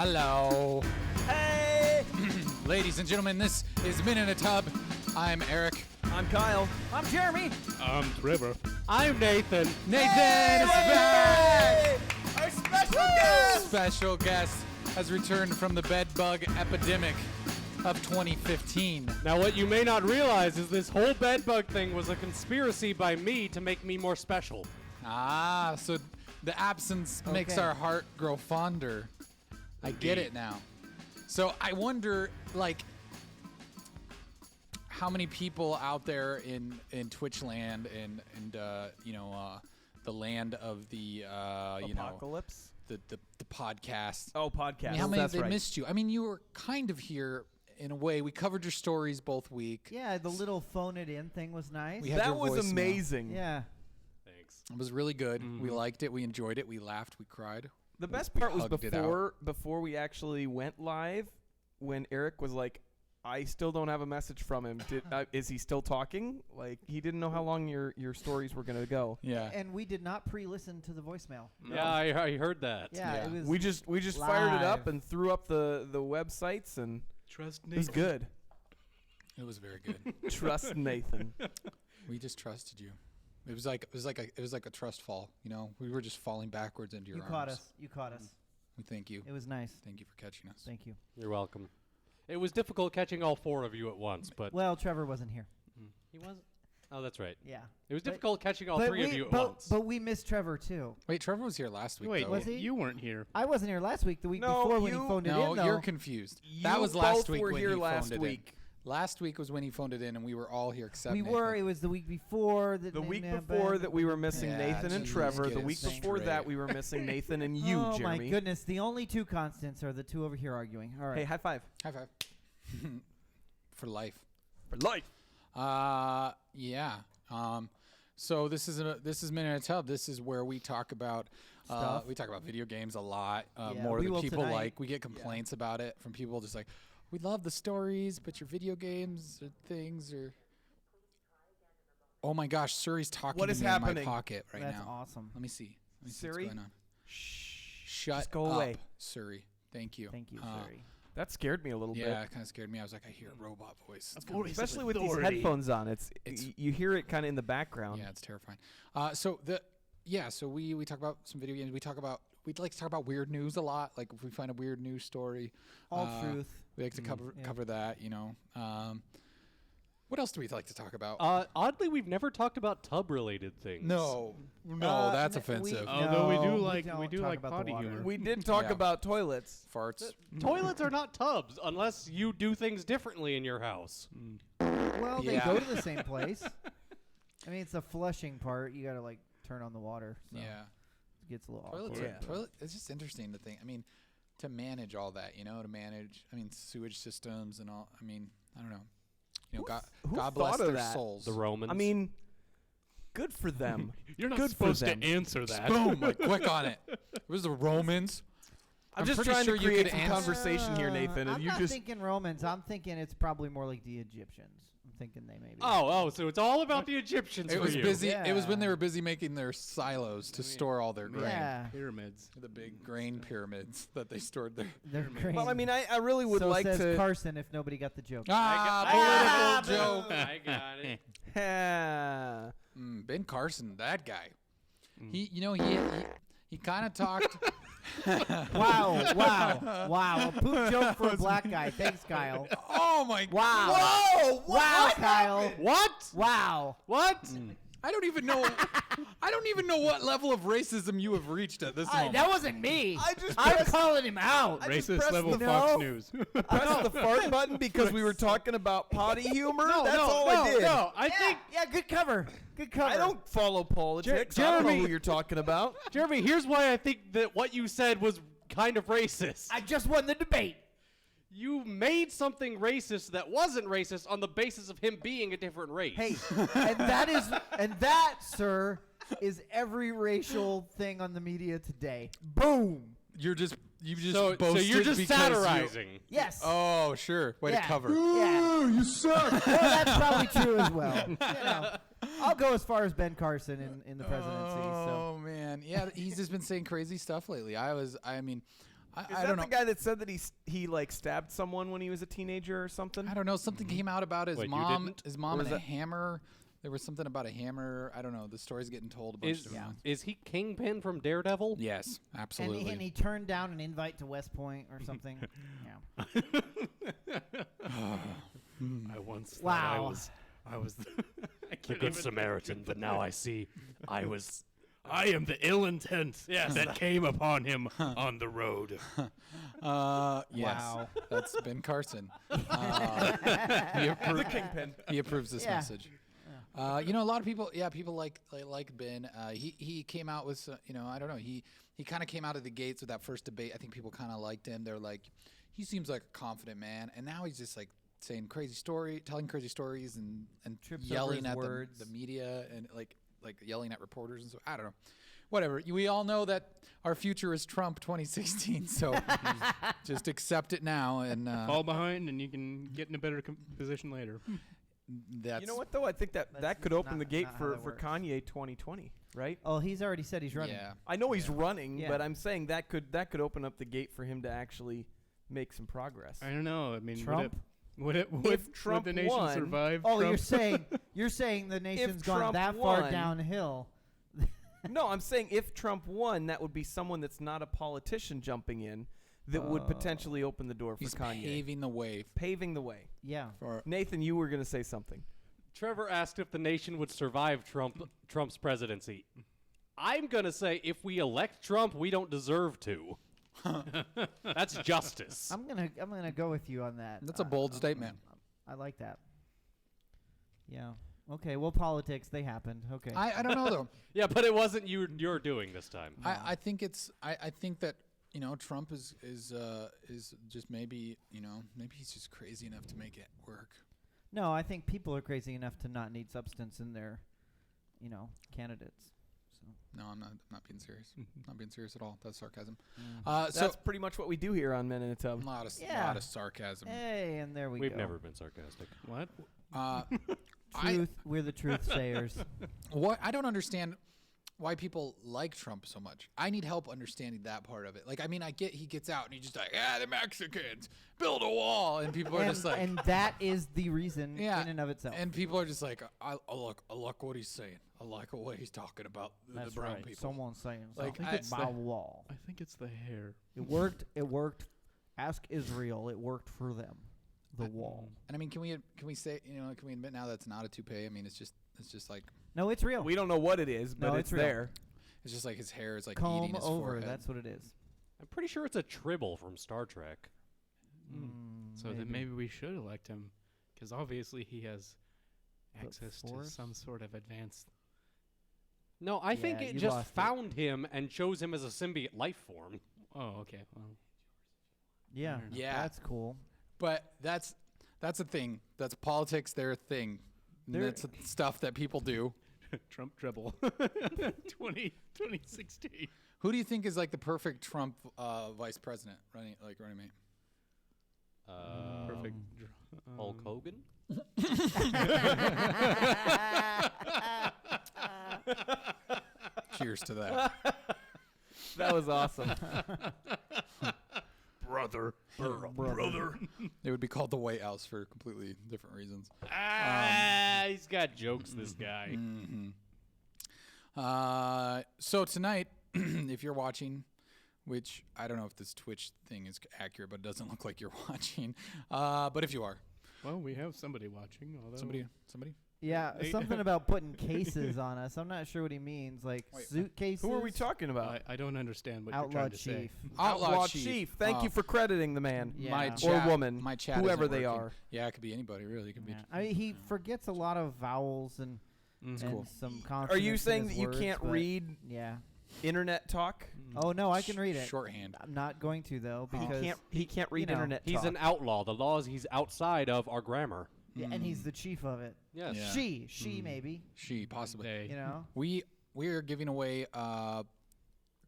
Hello. Hey! Ladies and gentlemen, this is Men in a Tub. I'm Eric. I'm Kyle. I'm Jeremy. I'm Trevor. I'm Nathan. Nathan is back! Our special guest! Special guest has returned from the bedbug epidemic of 2015. Now, what you may not realize is this whole bedbug thing was a conspiracy by me to make me more special. Ah, so the absence makes our heart grow fonder. I get it now. So I wonder, like, how many people out there in Twitch land and the land of the Apocalypse? the podcast. Oh, podcast. I mean, how many That's they right. missed you? I mean, you were kind of here in a way. We covered your stories both week. Yeah, the little phone it in thing was nice. We had That your was voicemail. amazing. Yeah. Thanks. It was really good. We liked it. We enjoyed it. We laughed. We cried. The We- best we part was hugged it out. before we actually went live, when Eric was like, I still don't have a message from him. Is he still talking? Like, he didn't know how long your stories were going to go. Yeah. And we did not pre-listen to the voicemail. Yeah, I heard that. Yeah, Yeah. it was. We just fired it up live. and threw up the websites, and Trust it was good. It was very good. Trust Nathan. We just trusted you. It was like a trust fall. You know, we were just falling backwards into your You arms. caught us. You caught us. We thank you. It was nice. Thank you for catching us. Thank you. You're welcome. It was difficult catching all four of you at once, but Well, Trevor wasn't here. he wasn't. Oh, that's right. Yeah. It was But- difficult catching all But three of you at but, once. but we missed Trevor too. Wait, Trevor was here last week. Wait, though. Was he? you weren't here. I wasn't here last week. The week No, before when he you- phoned it No, in, though. you're confused. That You was last both week were when here he last phoned it week. in. Last week was when he phoned it in, and we were all here except we Nathan. were. It was the week before. The week before that we were missing Yeah, Nathan and geez, Trevor. get The it week before straight. that we were missing Nathan and you, oh Jeremy. my goodness! The only two constants are the two over here arguing. All right. Hey, high five. High five. For life. For life. Yeah. So this is Men in a Tub. This is where we talk about Stuff. we talk about video games a lot, Yeah, more we than will people tonight. like. We get complaints about it from people just like, we love the stories, but your video games or things or. Oh my gosh, Suri's talking What to is me in happening? my pocket right That's now. awesome. Let me see. Siri? What's going on. Shh. Shut Just go up, away. Suri. Thank you. Thank you, Suri. That scared me a little Yeah, bit. it kind of scared me. I was like, I hear a robot voice. It's A coming. voice. Especially with these Authority. headphones on. It's- You hear it kind of in the background. Yeah, it's terrifying. So we talk about some video games. We'd like to talk about weird news a lot. Like if we find a weird news story, All truth. we like to cover that. You know. What else do we like to talk about? Oddly, we've never talked about tub-related things. no, that's offensive. Although we do No, like- don't we do talk like about the potty water. humor. We did talk Yeah. about toilets. Farts. Toilets are not tubs unless you do things differently in your house. Well, they Yeah. go to the same place. I mean, it's the flushing part. You got to like turn on the water. So Yeah. It gets a little Toilets. awkward. Toilet. It's just interesting to think. I mean, to manage all that, to manage. I mean, sewage systems and all. I mean, I don't know. Who God bless thought of their that? souls. The Romans. I mean, good for them. You're not Good for supposed to them. answer that. Boom! Like quick on it. It was the Romans. I'm I'm just pretty trying sure to you create could some answer- conversation here, Nathan. I'm And you not just thinking Romans. I'm thinking it's probably more like the Egyptians. I'm thinking they maybe. so it's all about the Egyptians It for was you. busy. It was when they Yeah. were busy making their silos to store all their grain. Yeah. Pyramids. The big grain pyramids that they stored there. They're great. well, I mean, I really would so like says to. Carson if nobody got the joke. Ah, political joke. I got it. Ben Carson, that guy. He kind of talked. Wow. A poop joke for a black guy. Thanks, Kyle. Oh my! Wow. Whoa! Wow, Kyle. What? Wow. What? I don't even know. I don't even know what level of racism you have reached at this moment. That wasn't me. I'm calling him out. just Racist pressed level the- Fox No. News. pressed the fart button because we were talking about potty humor. That's all I did. No, I think Yeah, good cover. Good cover. I don't follow politics. I don't know Jeremy- who you're talking about. Jeremy, here's why I think that what you said was kind of racist. I just won the debate. You made something racist that wasn't racist on the basis of him being a different race. Hey, and that, sir, is every racial thing on the media today. Boom. You just so boasted you're just because satirizing. Yes. Oh, sure. Way to cover. Yeah. You suck. Well, that's probably true as well. I'll go as far as Ben Carson in the presidency. So Oh man, yeah, he's just been saying crazy stuff lately. I Is don't that know. the guy that said that he like stabbed someone when he was a teenager or something? I don't know. Something came out about his Wait, you mom. didn't? His mom Or and is a that- hammer. There was something about a hammer. I don't know. The story's getting told a bunch of Is different ways. is he Kingpin from Daredevil? Yes, absolutely. And he turned down an invite to West Point or something. Yeah. I once thought Wow. I was the good Samaritan, but now I see I am the ill intent that came upon him on the road. Yes, Wow. that's Ben Carson. He, The Kingpin. he approves this Yeah. message. A lot of people, people like Ben. He came out with, I don't know. He kind of came out of the gates with that first debate. I think people kind of liked him. They're like, he seems like a confident man, and now he's just like telling crazy stories, and Trips over yelling his at words. the media and like yelling at reporters and so. I don't know. Whatever. We all know that our future is Trump 2016, so just accept it now. And Fall behind, and you can get in a better position later. that's You know what though? I think that That's could open not- the gate not how for that works. Kanye 2020, right? Oh, he's already said he's running. Yeah. I know he's running, Yeah. but I'm saying that could open up the gate for him to actually make some progress. I don't know. I mean, Trump? would Trump the nation won- survive? Oh, Trump? you're saying the nation's gone Trump that far won- downhill. No, I'm saying if Trump won, that would be someone that's not a politician jumping in that would potentially open the door for He's Kanye. paving the way Paving the way. Yeah. for. Nathan, you were going to say something. Trevor asked if the nation would survive Trump's presidency. I'm going to say if we elect Trump, we don't deserve to. That's justice. I'm gonna go with you on that. That's a bold statement. I like that. Yeah. Okay. Well, politics, they happened. Okay. I don't know though. Yeah, but it wasn't you're doing this time. I think it's I think that Trump is just maybe maybe he's just crazy enough to make it work. No, I think people are crazy enough to not need substance in their, candidates. So. No, I'm not being serious. Not being serious at all. That's sarcasm. That's So pretty much what we do here on Men in a Tub. a lot Yeah. of sarcasm. Hey, and there we We've go. never been sarcastic. What? Truth. We're the truth sayers. What I don't understand why people like Trump so much. I need help understanding that part of it. Like, I mean, I get he gets out and he's just like, the Mexicans build a wall, and people are just like, and that is the reason yeah, in and of itself. and people are just like, I like what he's saying. I like the way he's talking about the That's brown right. people. Someone's saying Like, something I think it's about the- wall. I think it's the hair. It worked. It worked. Ask Israel. It worked for them. The wall. And I mean, can we say can we admit now that's not a toupee? I mean, it's just like No, it's real. We don't know what it is, but No, it's it's real. there. it's just like his hair is like Comb eating his over. forehead. That's what it is. I'm pretty sure it's a tribble from Star Trek. So then maybe we should elect him, because obviously he has The access to Force? some sort of advanced. No, I think Yeah, it you just lost it. found him and chose him as a symbiote life form. Oh, okay. Well, Yeah. Fair enough. Yeah. That's cool. But that's a thing. That's politics. They're a thing. And They're- that's stuff that people do. Trump treble. 2016. Who do you think is like the perfect Trump vice president running mate? Perfect. Hulk Hogan? Cheers to that. That was awesome. Brother. It would be called the White House for completely different reasons. He's got jokes, this guy. So tonight, if you're watching, which I don't know if this Twitch thing is accurate, but it doesn't look like you're watching. But if you are, Well, we have somebody watching. Although somebody. Yeah, Hey. something about putting cases on us. I'm not sure what he means. Like Wait, suitcases. Who are we talking about? I don't understand what Outlaw you're trying to say. chief. Outlaw Chief. Thank Oh. you for crediting the man. Yeah. My Or chat, woman, my chat whoever isn't they working. are. Yeah, it could be anybody. Really, it could be. Yeah. I mean, he forgets a lot of vowels and cool. some Are consonants. you in saying his that you words, can't but read Yeah. internet talk? Oh no, I can read it. Shorthand. I'm not going to though Huh. because He can't read know, internet He's talk. an outlaw. The laws he's outside of are grammar. yeah, and he's the chief of it. Yes. Yeah. She maybe. She possibly. They. You know. We are giving away a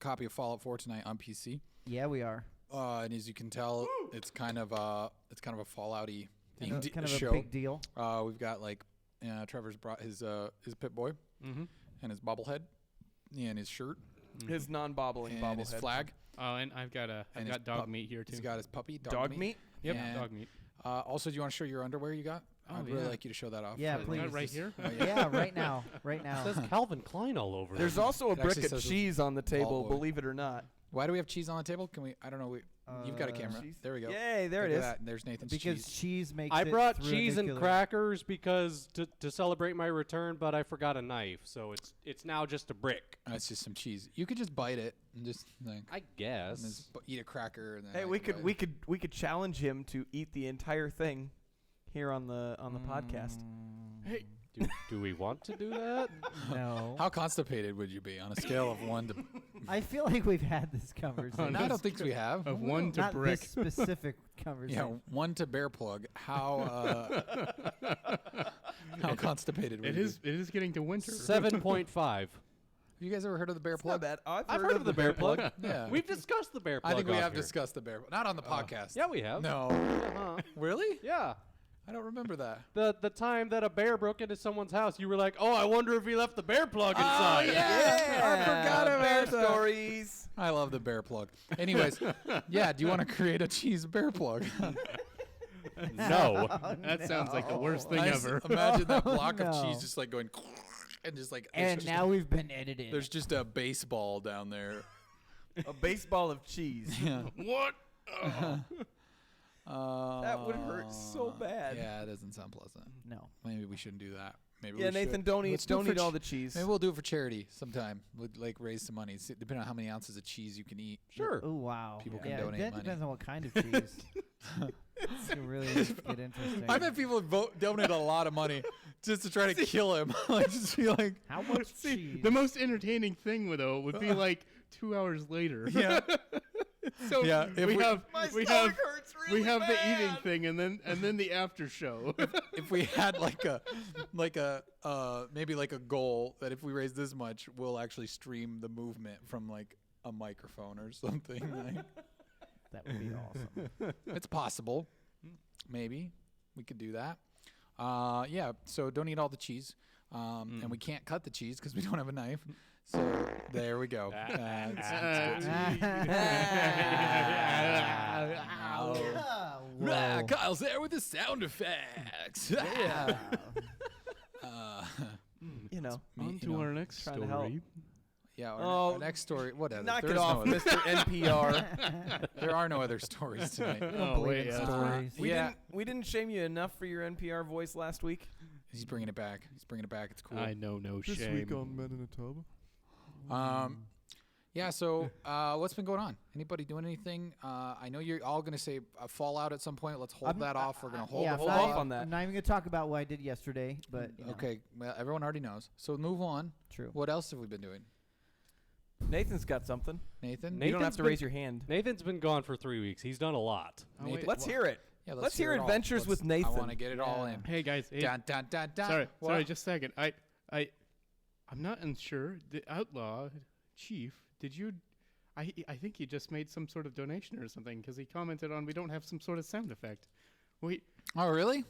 copy of Fallout 4 tonight on PC. Yeah, we are. And as you can tell, it's kind of a Fallout-y themed Kind of show. a big deal. We've got Trevor's brought his Pit Boy Mm-hmm. and his bobblehead and his shirt His non-bobbling and bobblehead. his flag. Oh, and I've got And his got dog pup- meat here too. He's got his puppy. Dog meat? Yep, And, dog meat. Also, do you want to show your underwear you got? Oh, I'd really yeah. like you to show that off. Yeah, for- please. Right here. Oh, yeah. Yeah, right now. Right It now. says Calvin Klein all over. There's it. also a It brick actually of says it's cheese on the table, boy. believe it or not. Why do we have cheese on the table? Can we? I don't know. You've got a camera. Cheese. There we go. Yay, there Look it at is. that. And there's Nathan's Because cheese. cheese makes I it brought cheese and nuclear. crackers because to celebrate my return, but I forgot a knife, so it's now just a brick. That's just some cheese. You could just bite it and just like I and guess. just eat a cracker. And then Hey, like, we bite it. could challenge him to eat the entire thing here on the podcast. Hey, do we want to do that? No. How constipated would you be on a scale of 1 to? I feel like we've had this conversation. I don't think we have. of 1 to Not brick. this specific Yeah, conversation. 1 to bear plug. How constipated would It you is. It is getting to winter. 7.5. Have you guys ever heard of the bear It's not plug? bad. I've heard of the bear plug. Yeah. We've discussed the bear plug. I think we off have here. discussed the bear. Not on the podcast. Yeah, we have. No. Uh-huh. Really? Yeah. I don't remember that. The time that a bear broke into someone's house, you were like, "Oh, I wonder if he left the bear plug inside." I forgot about bear that. stories. I love the bear plug. Anyways, yeah, do you want to create a cheese bear plug? No. That sounds like the worst thing Nice. ever. Imagine that Oh, block of no. cheese just like going and just like And there's now we've been edited. there's just a baseball down there. A baseball of cheese. Yeah. What? That would hurt so bad. Yeah, it doesn't sound pleasant. No. Maybe we shouldn't do that. Maybe Yeah, we Nathan, should. don't eat Let's do it for all ch- the cheese. Maybe we'll do it for charity sometime. We'll like raise some money, depending on how many ounces of cheese you can eat. Sure. Oh wow. People can yeah, donate that money. depends on what kind of cheese. It really get interesting. I bet people would donate a lot of money just to try to kill him. Like just be like, How much See, cheese? the most entertaining thing though would be like 2 hours later. yeah, So Yeah, if we we- have My we stomach have hurts really we have the eating bad. thing and then the after show. if we had like a maybe like a goal that if we raise this much, we'll actually stream the movement from like a microphone or something. Like, That would be awesome. it's possible. Maybe we could do that. Yeah. So don't eat all the cheese. And we can't cut the cheese because we don't have a knife. So there we go. Whoa. Kyle's there with the sound effects. Yeah. You know. On to our next trying to help. story. Yeah. Oh, Our next story. Whatever. Knock There's it off, no other- Mr. NPR. There are no other stories tonight. We don't Oh, believe wait, in yeah. stories. Yeah. We didn't shame you enough for your NPR voice last week. He's bringing it back. He's bringing it back. It's cool. I know no shame. Men in a Tub. Yeah. So, what's been going on? Anybody doing anything? I know you're all gonna say Fallout at some point. Let's hold that off. We're gonna hold yeah, the hold I'm off not- on that. I'm not even gonna talk about what I did yesterday, but you know, Okay. Well, everyone already knows. So move on. true. What else have we been doing? Nathan's got something. Nathan? You don't have Nathan's to been- raise your hand. Nathan's been gone for 3 weeks. He's done a lot. Oh, Nathan- wait. Let's hear it. Yeah, let's hear it all. Adventures with I Nathan. want to get it all Yeah. in. Hey guys. Hey, Dun, dun, dun, dun. sorry, What? sorry, just a second. I'm not unsure. The outlaw chief, did you? I think he just made some sort of donation or something because he commented on we don't have some sort of sound effect. Wait, Oh, really?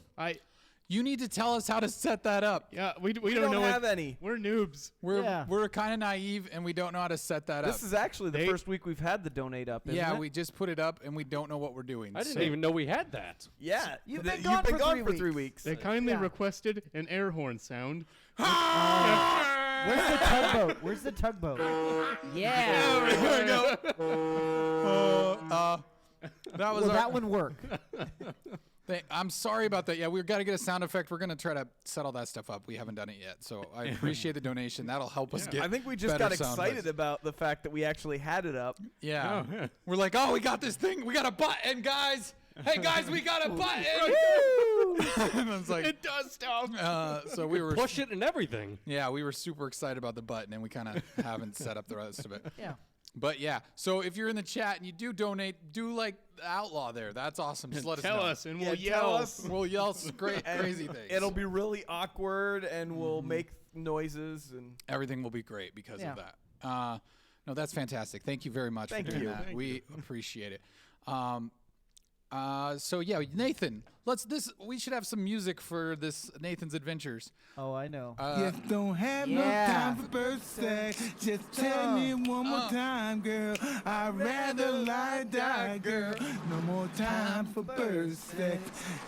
You need to tell us how to set that up. yeah, we We don't know have what, any. We're noobs. Yeah. We're kind of naive and we don't know how to set that This up. is actually the They- first week we've had the donate up. Isn't Yeah, it? we just put it up and we don't know what we're doing. I didn't So- even know we had that. Yeah, You've th- been gone for 3 weeks. They kindly yeah. requested an air horn sound. Where's the tugboat? Where's the tugboat? Yeah. There we go. That was Will our, that one work? I'm sorry about that. Yeah, we've got to get a sound effect. We're going to try to set all that stuff up. We haven't done it yet. So I appreciate the donation. That'll help us get I think we just better got sound excited bites. about the fact that we actually had it up. Yeah. Oh, yeah. We're like, oh, we got this thing. We got a button, guys. Hey, guys, we got a button. And it's like, It does stuff. so we were Push it and everything. Yeah, we were super excited about the button, and we kind of haven't set up the rest of it. Yeah. But yeah, so if you're in the chat and you do donate, do like the outlaw there. That's awesome. Just let us Tell know. us and Yeah, we'll tell yell. us. We'll yell great, And crazy things. It'll be really awkward, and we'll make noises. And Everything will be great because Yeah. of that. No, that's fantastic. Thank you very much Thank for doing you. that. Thank We appreciate it. So yeah, Nathan, we should have some music for this Nathan's Adventures. Oh, I know. Just don't have no Yeah. time for bird sex. Just tell me one more time, girl. I'd rather lie die, girl. No more time for bird sex.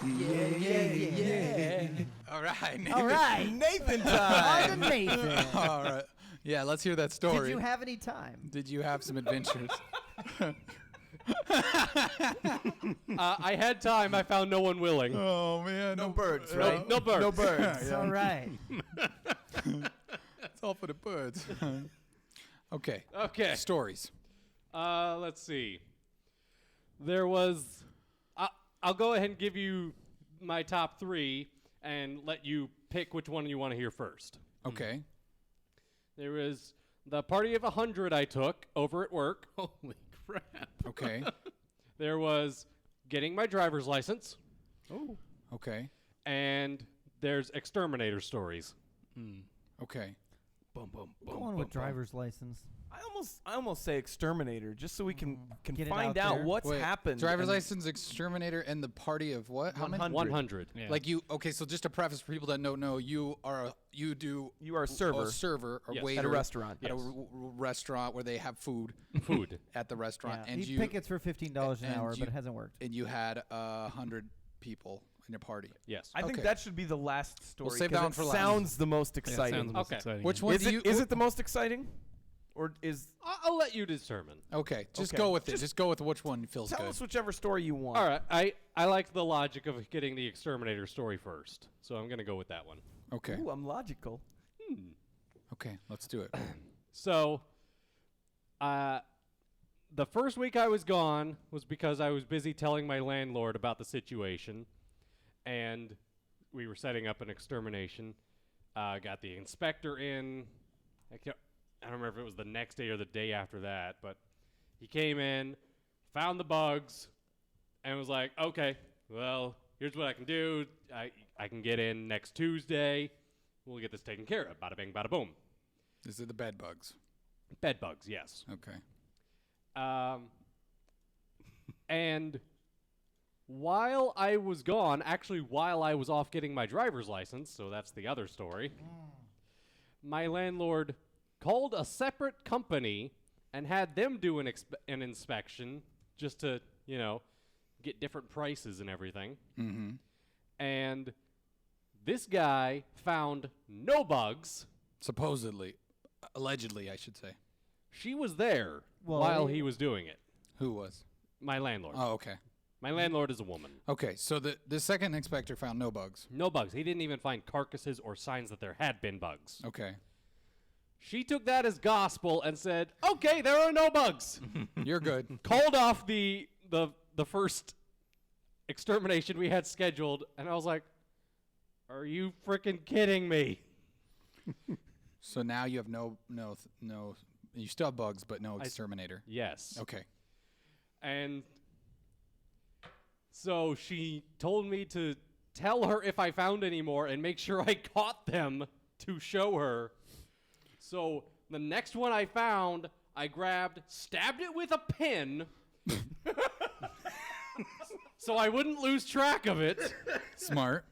Yeah. All right, Nathan. All right. Nathan On time. to Nathan. All right. Yeah, let's hear that story. Did you have any time? Did you have some adventures? I had time. I found no one willing. Oh man, No birds, No, right? no birds. No birds. All right. It's all for the birds. Okay. Okay. Stories. Let's see. There was. I'll go ahead and give you my top 3 and let you pick which one you want to hear first. Okay. There was the party of 100 I took over at work. Holy crap. Okay. There was getting my driver's license, Okay. and there's exterminator stories. Okay. Going with driver's license. I almost say exterminator, just so we can Get it find out out there. what's Wait, happened. Driver's and- license, exterminator, and the party of what? How many? 100. Yeah. Like you? Okay, so just to preface for people that don't know, you are You are a server or Yes. waiter at a restaurant. at a Yes. restaurant where they have food Food. at the restaurant, Yeah. and He you pickets for $15 an and hour, you- but it hasn't worked. and you had 100 people in your party. Yes. I think Okay. that should be the last story. save 'cause that one it for last. sounds the most Yeah, exciting. sounds most Okay. exciting. Which one is do you? it the most exciting, or is? I'll let you determine. Okay, just Okay. go with it. Just go with which one feels Tell good. us whichever story you want. All right. I like the logic of getting the exterminator story first, so I'm going to go with that one. Okay. Ooh, I'm logical. Okay, let's do it. So, the first week I was gone was because I was busy telling my landlord about the situation, and we were setting up an extermination. Got the inspector in. I don't remember if it was the next day or the day after that, but he came in, found the bugs, and was like, okay, well, here's what I can do. I can get in next Tuesday. We'll get this taken care of. Bada bing, bada boom. These are the bed bugs. Bed bugs, yes. Okay. And while I was gone, actually while I was off getting my driver's license, so that's the other story, my landlord called a separate company and had them do an inspection just to, get different prices and everything. Mm-hmm. And this guy found no bugs. Supposedly, allegedly, I should say. She was there Well, while he- he was doing it. Who was? My landlord. Oh, okay. My landlord is a woman. Okay, so the second inspector found no bugs. No bugs. He didn't even find carcasses or signs that there had been bugs. Okay. She took that as gospel and said, "Okay, there are no bugs." You're good. Called off the first extermination we had scheduled, and I was like, "Are you freaking kidding me?" So now you have no. You still have bugs, but no exterminator. Yes. Okay. And so she told me to tell her if I found any more and make sure I caught them to show her. So the next one I found, I grabbed, stabbed it with a pin so I wouldn't lose track of it. Smart.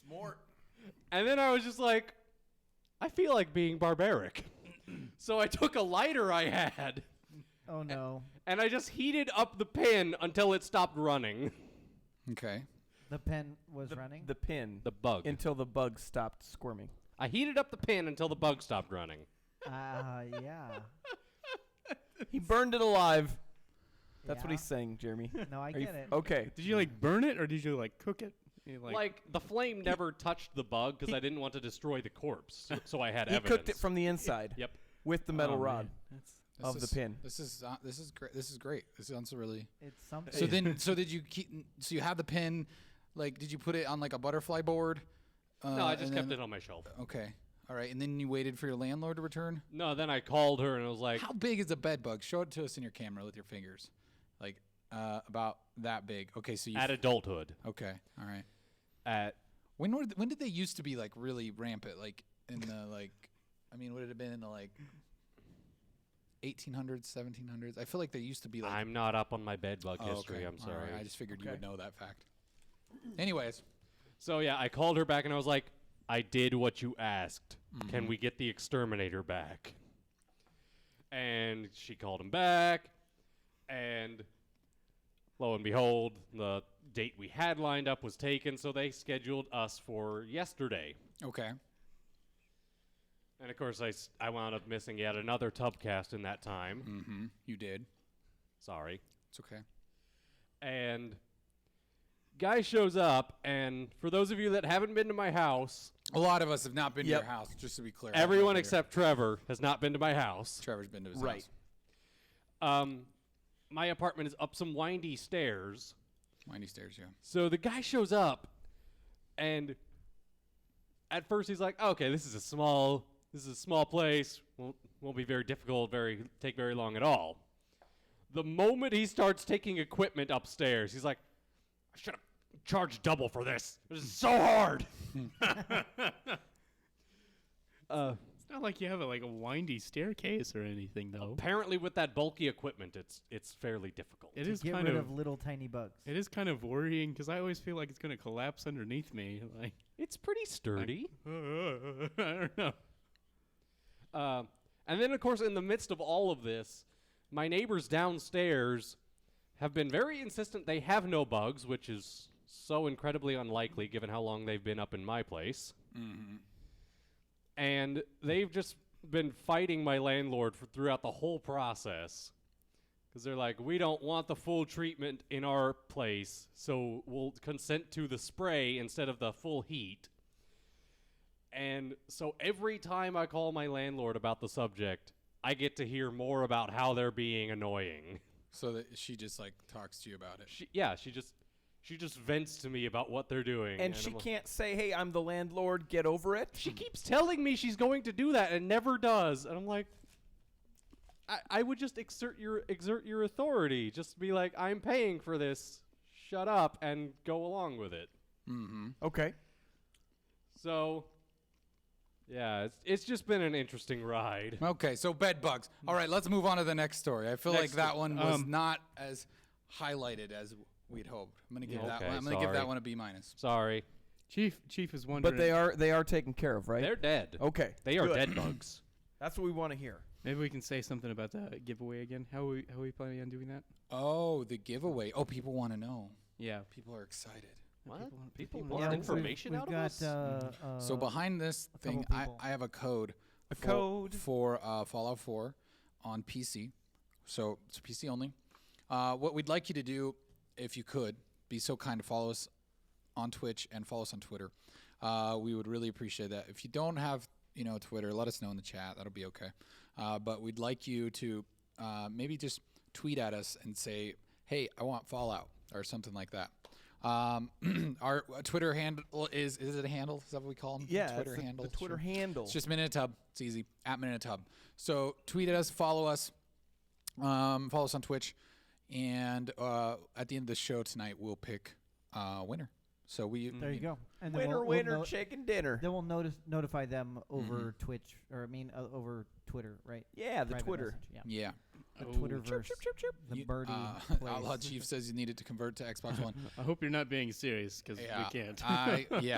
Smart. And then I was just like, I feel like being barbaric. So I took a lighter I had Oh, no. and I just heated up the pin until it stopped running. Okay. The pen was running? The pin. The bug. Until the bug stopped squirming. I heated up the pin until the bug stopped running. Yeah. He burned it alive. That's what Yeah. he's saying, Jeremy. No, I Are you get it. Okay. Did you burn it or did you cook it? You, Like the flame never touched the bug because I didn't want to destroy the corpse, so I had He evidence. cooked it from the inside. Yep. With the metal Oh, rod man. That's This of is- the pin. This is great. This is great. This sounds really. It's something. So then, so did you keep? So you have the pin, did you put it on a butterfly board? No, I just and kept then- it on my shelf. Okay. All right, and then you waited for your landlord to return. No, then I called her and I was like, How big is a bed bug? Show it to us in your camera with your fingers, about that big. Okay, so you. at adulthood. Okay. All right. At When did they used to be really rampant? In the I mean, would it have been in the 1800s, 1700s. I feel like they used to be like. I'm not up on my bed bug Oh, history. okay. I'm All sorry. right. I just figured you Okay. would know that fact. Anyways, So yeah, I called her back and I was like, I did what you asked. Can we get the exterminator back? And she called him back, and lo and behold, the date we had lined up was taken, so they scheduled us for yesterday. okay. And of course, I wound up missing yet another Tubcast in that time. Mm-hmm. You did. Sorry. It's okay. And guy shows up, and for those of you that haven't been to my house, A lot of us have not been to Yep. your house, just to be clear. everyone I've been except Trevor has not been to my house. here. Trevor's been to his Right. house. My apartment is up some windy stairs. Windy stairs, yeah. So the guy shows up, and at first he's like, "Okay, this is a small place. Won't be very difficult, take very long at all." The moment he starts taking equipment upstairs, he's like, "I should have charged double for this. This is so hard." It's not like you have a windy staircase or anything, though. Apparently, with that bulky equipment, it's fairly difficult. It To is get kind rid of of little tiny bugs. it is kind of worrying because I always feel like it's going to collapse underneath me. Like It's pretty sturdy. I don't know. And then, of course, in the midst of all of this, my neighbors downstairs have been very insistent they have no bugs, which is so incredibly unlikely given how long they've been up in my place. And they've just been fighting my landlord throughout the whole process. Because they're like, we don't want the full treatment in our place, so we'll consent to the spray instead of the full heat. And so every time I call my landlord about the subject, I get to hear more about how they're being annoying. So that she just like talks to you about it. She just vents to me about what they're doing. And she I'm like, can't say, "Hey, I'm the landlord. Get over it." She keeps telling me she's going to do that and never does. And I'm like, I would just exert your authority. Just be like, I'm paying for this. Shut up and go along with it. Okay. So, yeah, it's just been an interesting ride. Okay, so bed bugs. All right, let's move on to the next story. I feel like Next that one was not as highlighted as we'd hoped. I'm gonna give that Okay, one. I'm gonna give that sorry. one a B minus. Sorry, Chief is wondering. But they are taken care of, right? they're dead. Okay. They are good. dead bugs. That's what we want to hear. Maybe we can say something about the giveaway again. How are we planning on doing that? Oh, the giveaway. Oh, people want to know. Yeah. People are excited. What? people People want want we've- information we've out got, of us? So behind this a couple thing, people. I have a code. A code? for Fallout 4 on PC. So it's PC only. What we'd like you to do, if you could, be so kind to follow us on Twitch and follow us on Twitter. We would really appreciate that. If you don't have, Twitter, let us know in the chat. That'll be okay. But we'd like you to maybe just tweet at us and say, "Hey, I want Fallout," or something like that. Our Twitter handle is it a handle? Is that what we call them? Yeah, Twitter it's handle. the Twitter Sure. handle. It's just Minute Tub. It's easy. At Minute Tub. So tweet at us, follow us, follow us on Twitch, and at the end of the show tonight, we'll pick winner. So we There you go. And then winner, we'll winner, chicken dinner. Then we'll notify them over Twitch, or over Twitter, right? Yeah, the Private Twitter. message, Yeah. Yeah. The Oh. Twitterverse. The You- birdie Outlaw place. Chief says you needed to convert to Xbox One. I hope you're not being serious because Yeah, we can't.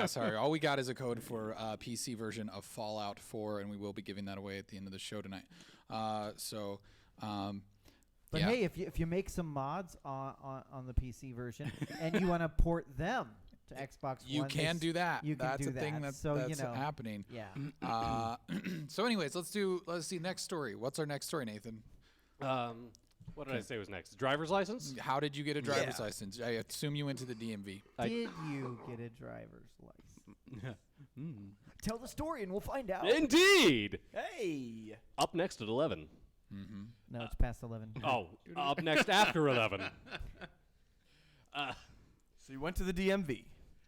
Sorry. All we got is a code for PC version of Fallout 4, and we will be giving that away at the end of the show tonight. But yeah. hey, if you make some mods on the PC version and you want to port them to Xbox You One, can do that. You can that's do a thing that. So, that's happening. Yeah. So, anyways, let's see next story. What's our next story, Nathan? What did I say was next? Driver's license? How did you get a driver's license? I assume you went to the DMV. I- Did you get a driver's license? Tell the story and we'll find out. Indeed! Hey. Up next at 11. No, it's past 11. Oh, up next after 11. So you went to the DMV.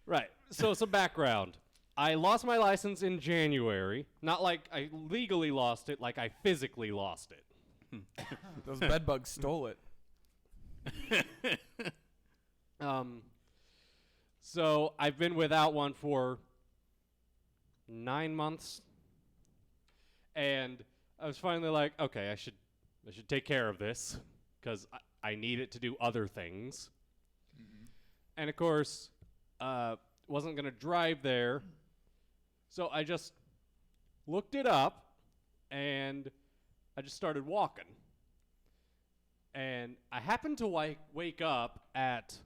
Right. So some background. I lost my license in January. Not like I legally lost it, like I physically lost it. Those bed bugs stole it. So I've been without one for 9 months. And I was finally like, okay, I should I should take care of this because I need it to do other things. And of course, wasn't going to drive there. So I just looked it up and I just started walking. And I happened to wake up at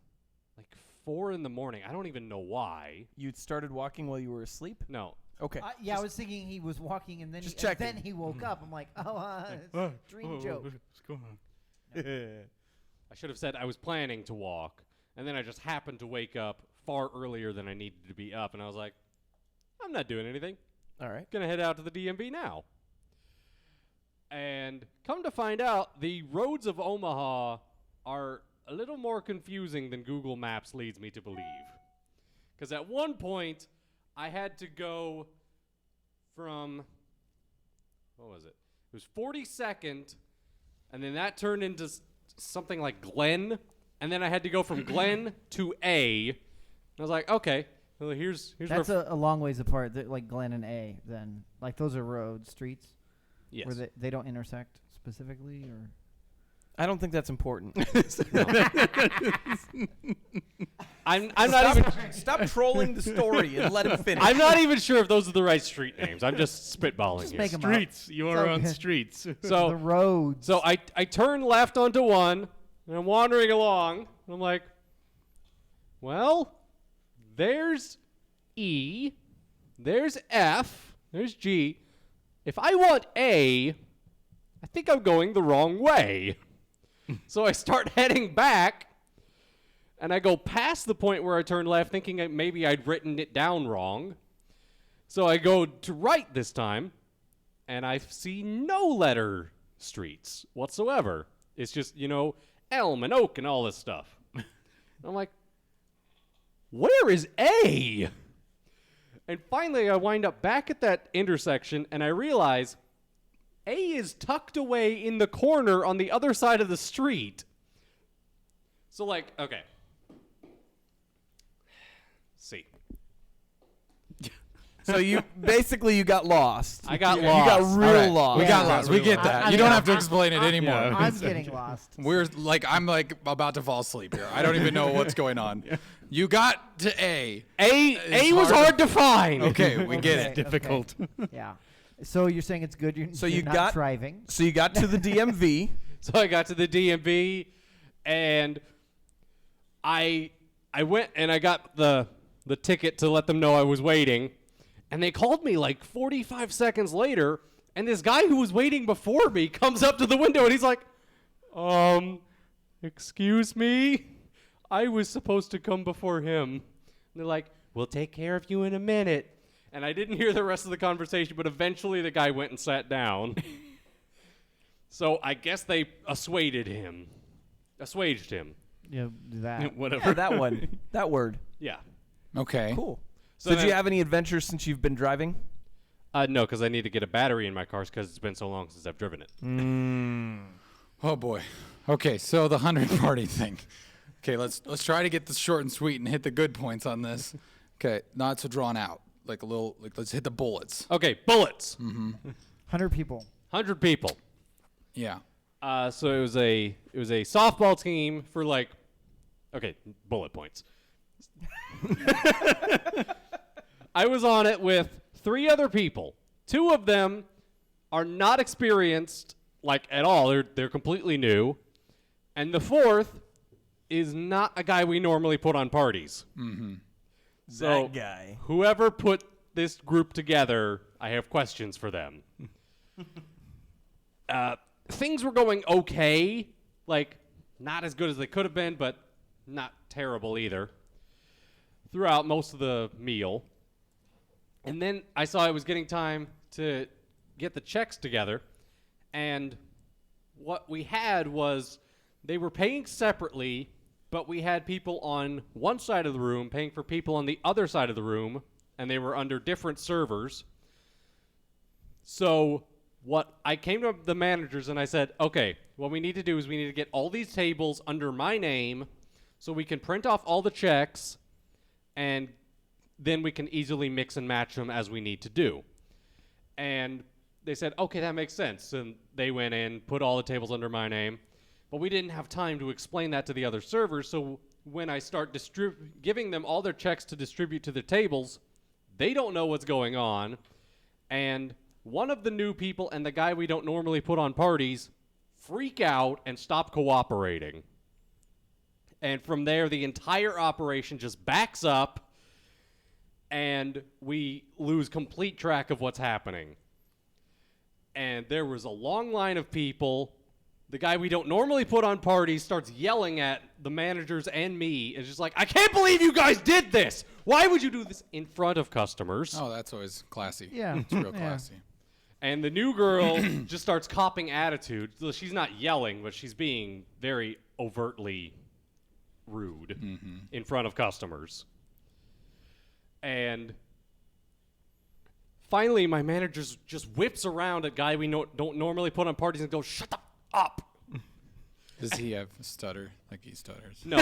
like 4 in the morning. I don't even know why. You'd started walking while you were asleep? No. Okay. Yeah, I was thinking he was walking and then Just and checking. then he woke up. I'm like, it's a dream joke. What's going on? I should have said I was planning to walk. And then I just happened to wake up far earlier than I needed to be up. And I was like, I'm not doing anything. All right. Gonna head out to the DMV now. And come to find out, the roads of Omaha are a little more confusing than Google Maps leads me to believe. Because at one point, I had to go from, what was it? It was 42nd, and then that turned into something like Glen, and then I had to go from Glen to A. And I was like, okay, well, here's That's where a long ways apart, like Glen and A. Then, like those are roads, streets, yes. where they don't intersect specifically, or. I don't think that's important. I'm not even Stop trolling the story and let him finish. I'm not even sure if those are the right street names. I'm just spitballing Just here. make 'em up. Streets. You It's are on okay. streets. The So roads. I turn left onto one, and I'm wandering along, and I'm like, well, there's E, there's F, there's G. If I want A, I think I'm going the wrong way. So I start heading back, and I go past the point where I turned left, thinking maybe I'd written it down wrong. So I go to right this time, and I see no letter streets whatsoever. It's just, elm and oak and all this stuff. And I'm like, where is A? And finally, I wind up back at that intersection, and I realize A is tucked away in the corner on the other side of the street. So, okay. See. So you got lost. I got You lost. got real All right. lost. We got Yeah. lost. We get that. I You don't mean, have to explain it anymore. yeah. I'm getting lost. I'm about to fall asleep here. I don't even know what's going on. You got to A. A was hard to find. Okay, we get Okay. it. Difficult. Yeah. So you're saying it's good So you're you not got- driving? So you got to the DMV. So I got to the DMV, and I went and I got the ticket to let them know I was waiting, and they called me like 45 seconds later, and this guy who was waiting before me comes up to the window, and he's like, excuse me? I was supposed to come before him. And they're like, we'll take care of you in a minute. And I didn't hear the rest of the conversation, but eventually the guy went and sat down. So I guess they assuaged him. Yeah, that. Whatever. Yeah, that one. That word. Yeah. Okay. Cool. So So did you then- have any adventures since you've been driving? No, because I need to get a battery in my car because it's been so long since I've driven it. Oh boy. Okay, so the 100 party thing. Okay, let's try to get this short and sweet and hit the good points on this. Okay, not so drawn out. Let's hit the bullets. Okay, bullets. 100 people. 100 people. Yeah. So it was a softball team for bullet points. I was on it with 3 other people. 2 of them are not experienced at all. They're completely new. And the 4th is not a guy we normally put on parties. So That guy. whoever put this group together, I have questions for them. Things were going okay, not as good as they could have been, but not terrible either, throughout most of the meal. And then I saw it was getting time to get the checks together, and what we had was they were paying separately, but we had people on one side of the room paying for people on the other side of the room, and they were under different servers. So what I came to the managers and I said, okay, what we need to do is we need to get all these tables under my name so we can print off all the checks, and then we can easily mix and match them as we need to do. And they said, okay, that makes sense. And they went in, put all the tables under my name. But we didn't have time to explain that to the other servers. So when I start giving them all their checks to distribute to their tables, they don't know what's going on. And one of the new people and the guy we don't normally put on parties freak out and stop cooperating. And from there, the entire operation just backs up, and we lose complete track of what's happening. And there was a long line of people. The guy we don't normally put on parties starts yelling at the managers and me. It's just like, I can't believe you guys did this. Why would you do this in front of customers? Oh, that's always classy. Yeah. It's real classy. And the new girl just starts copping attitude. So she's not yelling, but she's being very overtly rude in front of customers. And finally, my manager just whips around a guy we don't normally put on parties and goes, shut the up. Does he have a stutter like he stutters? No.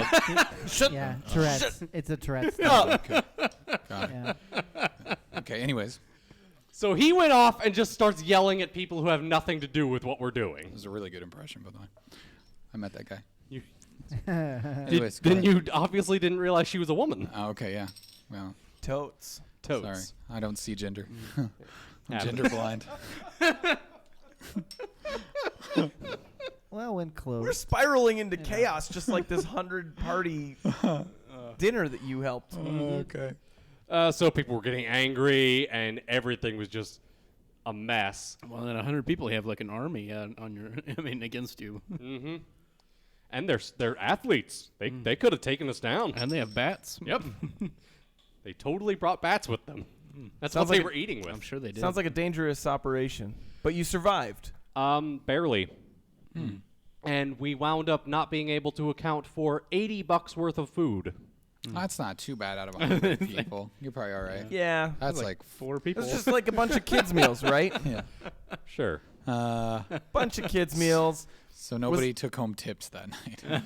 Yeah, Tourette's. It's a Tourette's. Okay. Got it. Yeah. Okay, anyways. So he went off and just starts yelling at people who have nothing to do with what we're doing. It was a really good impression, by the way. I met that guy. You, Anyways, go then ahead. you obviously didn't realize she was a woman. Oh, okay, yeah. Well, Totes. Totes. sorry. I don't see gender. I'm Happens. gender blind. Well, when close. We're spiraling into chaos, just like this 100-party dinner that you helped. Okay. So people were getting angry, and everything was just a mess. Well, then 100 people have like an army on your, I mean, against you. Mm-hmm. And they're athletes. They could have taken us down. And they have bats. Yep. They totally brought bats with them. That's Sounds what they like were eating with. I'm sure they did. Sounds like a dangerous operation. But you survived. Barely. And we wound up not being able to account for $80 worth of food. That's not too bad out of 100 people. You're probably all right. Yeah. That's like 4 people. It's just like a bunch of kids' meals, right? yeah. Sure. Bunch of kids' meals. So nobody took home tips that night.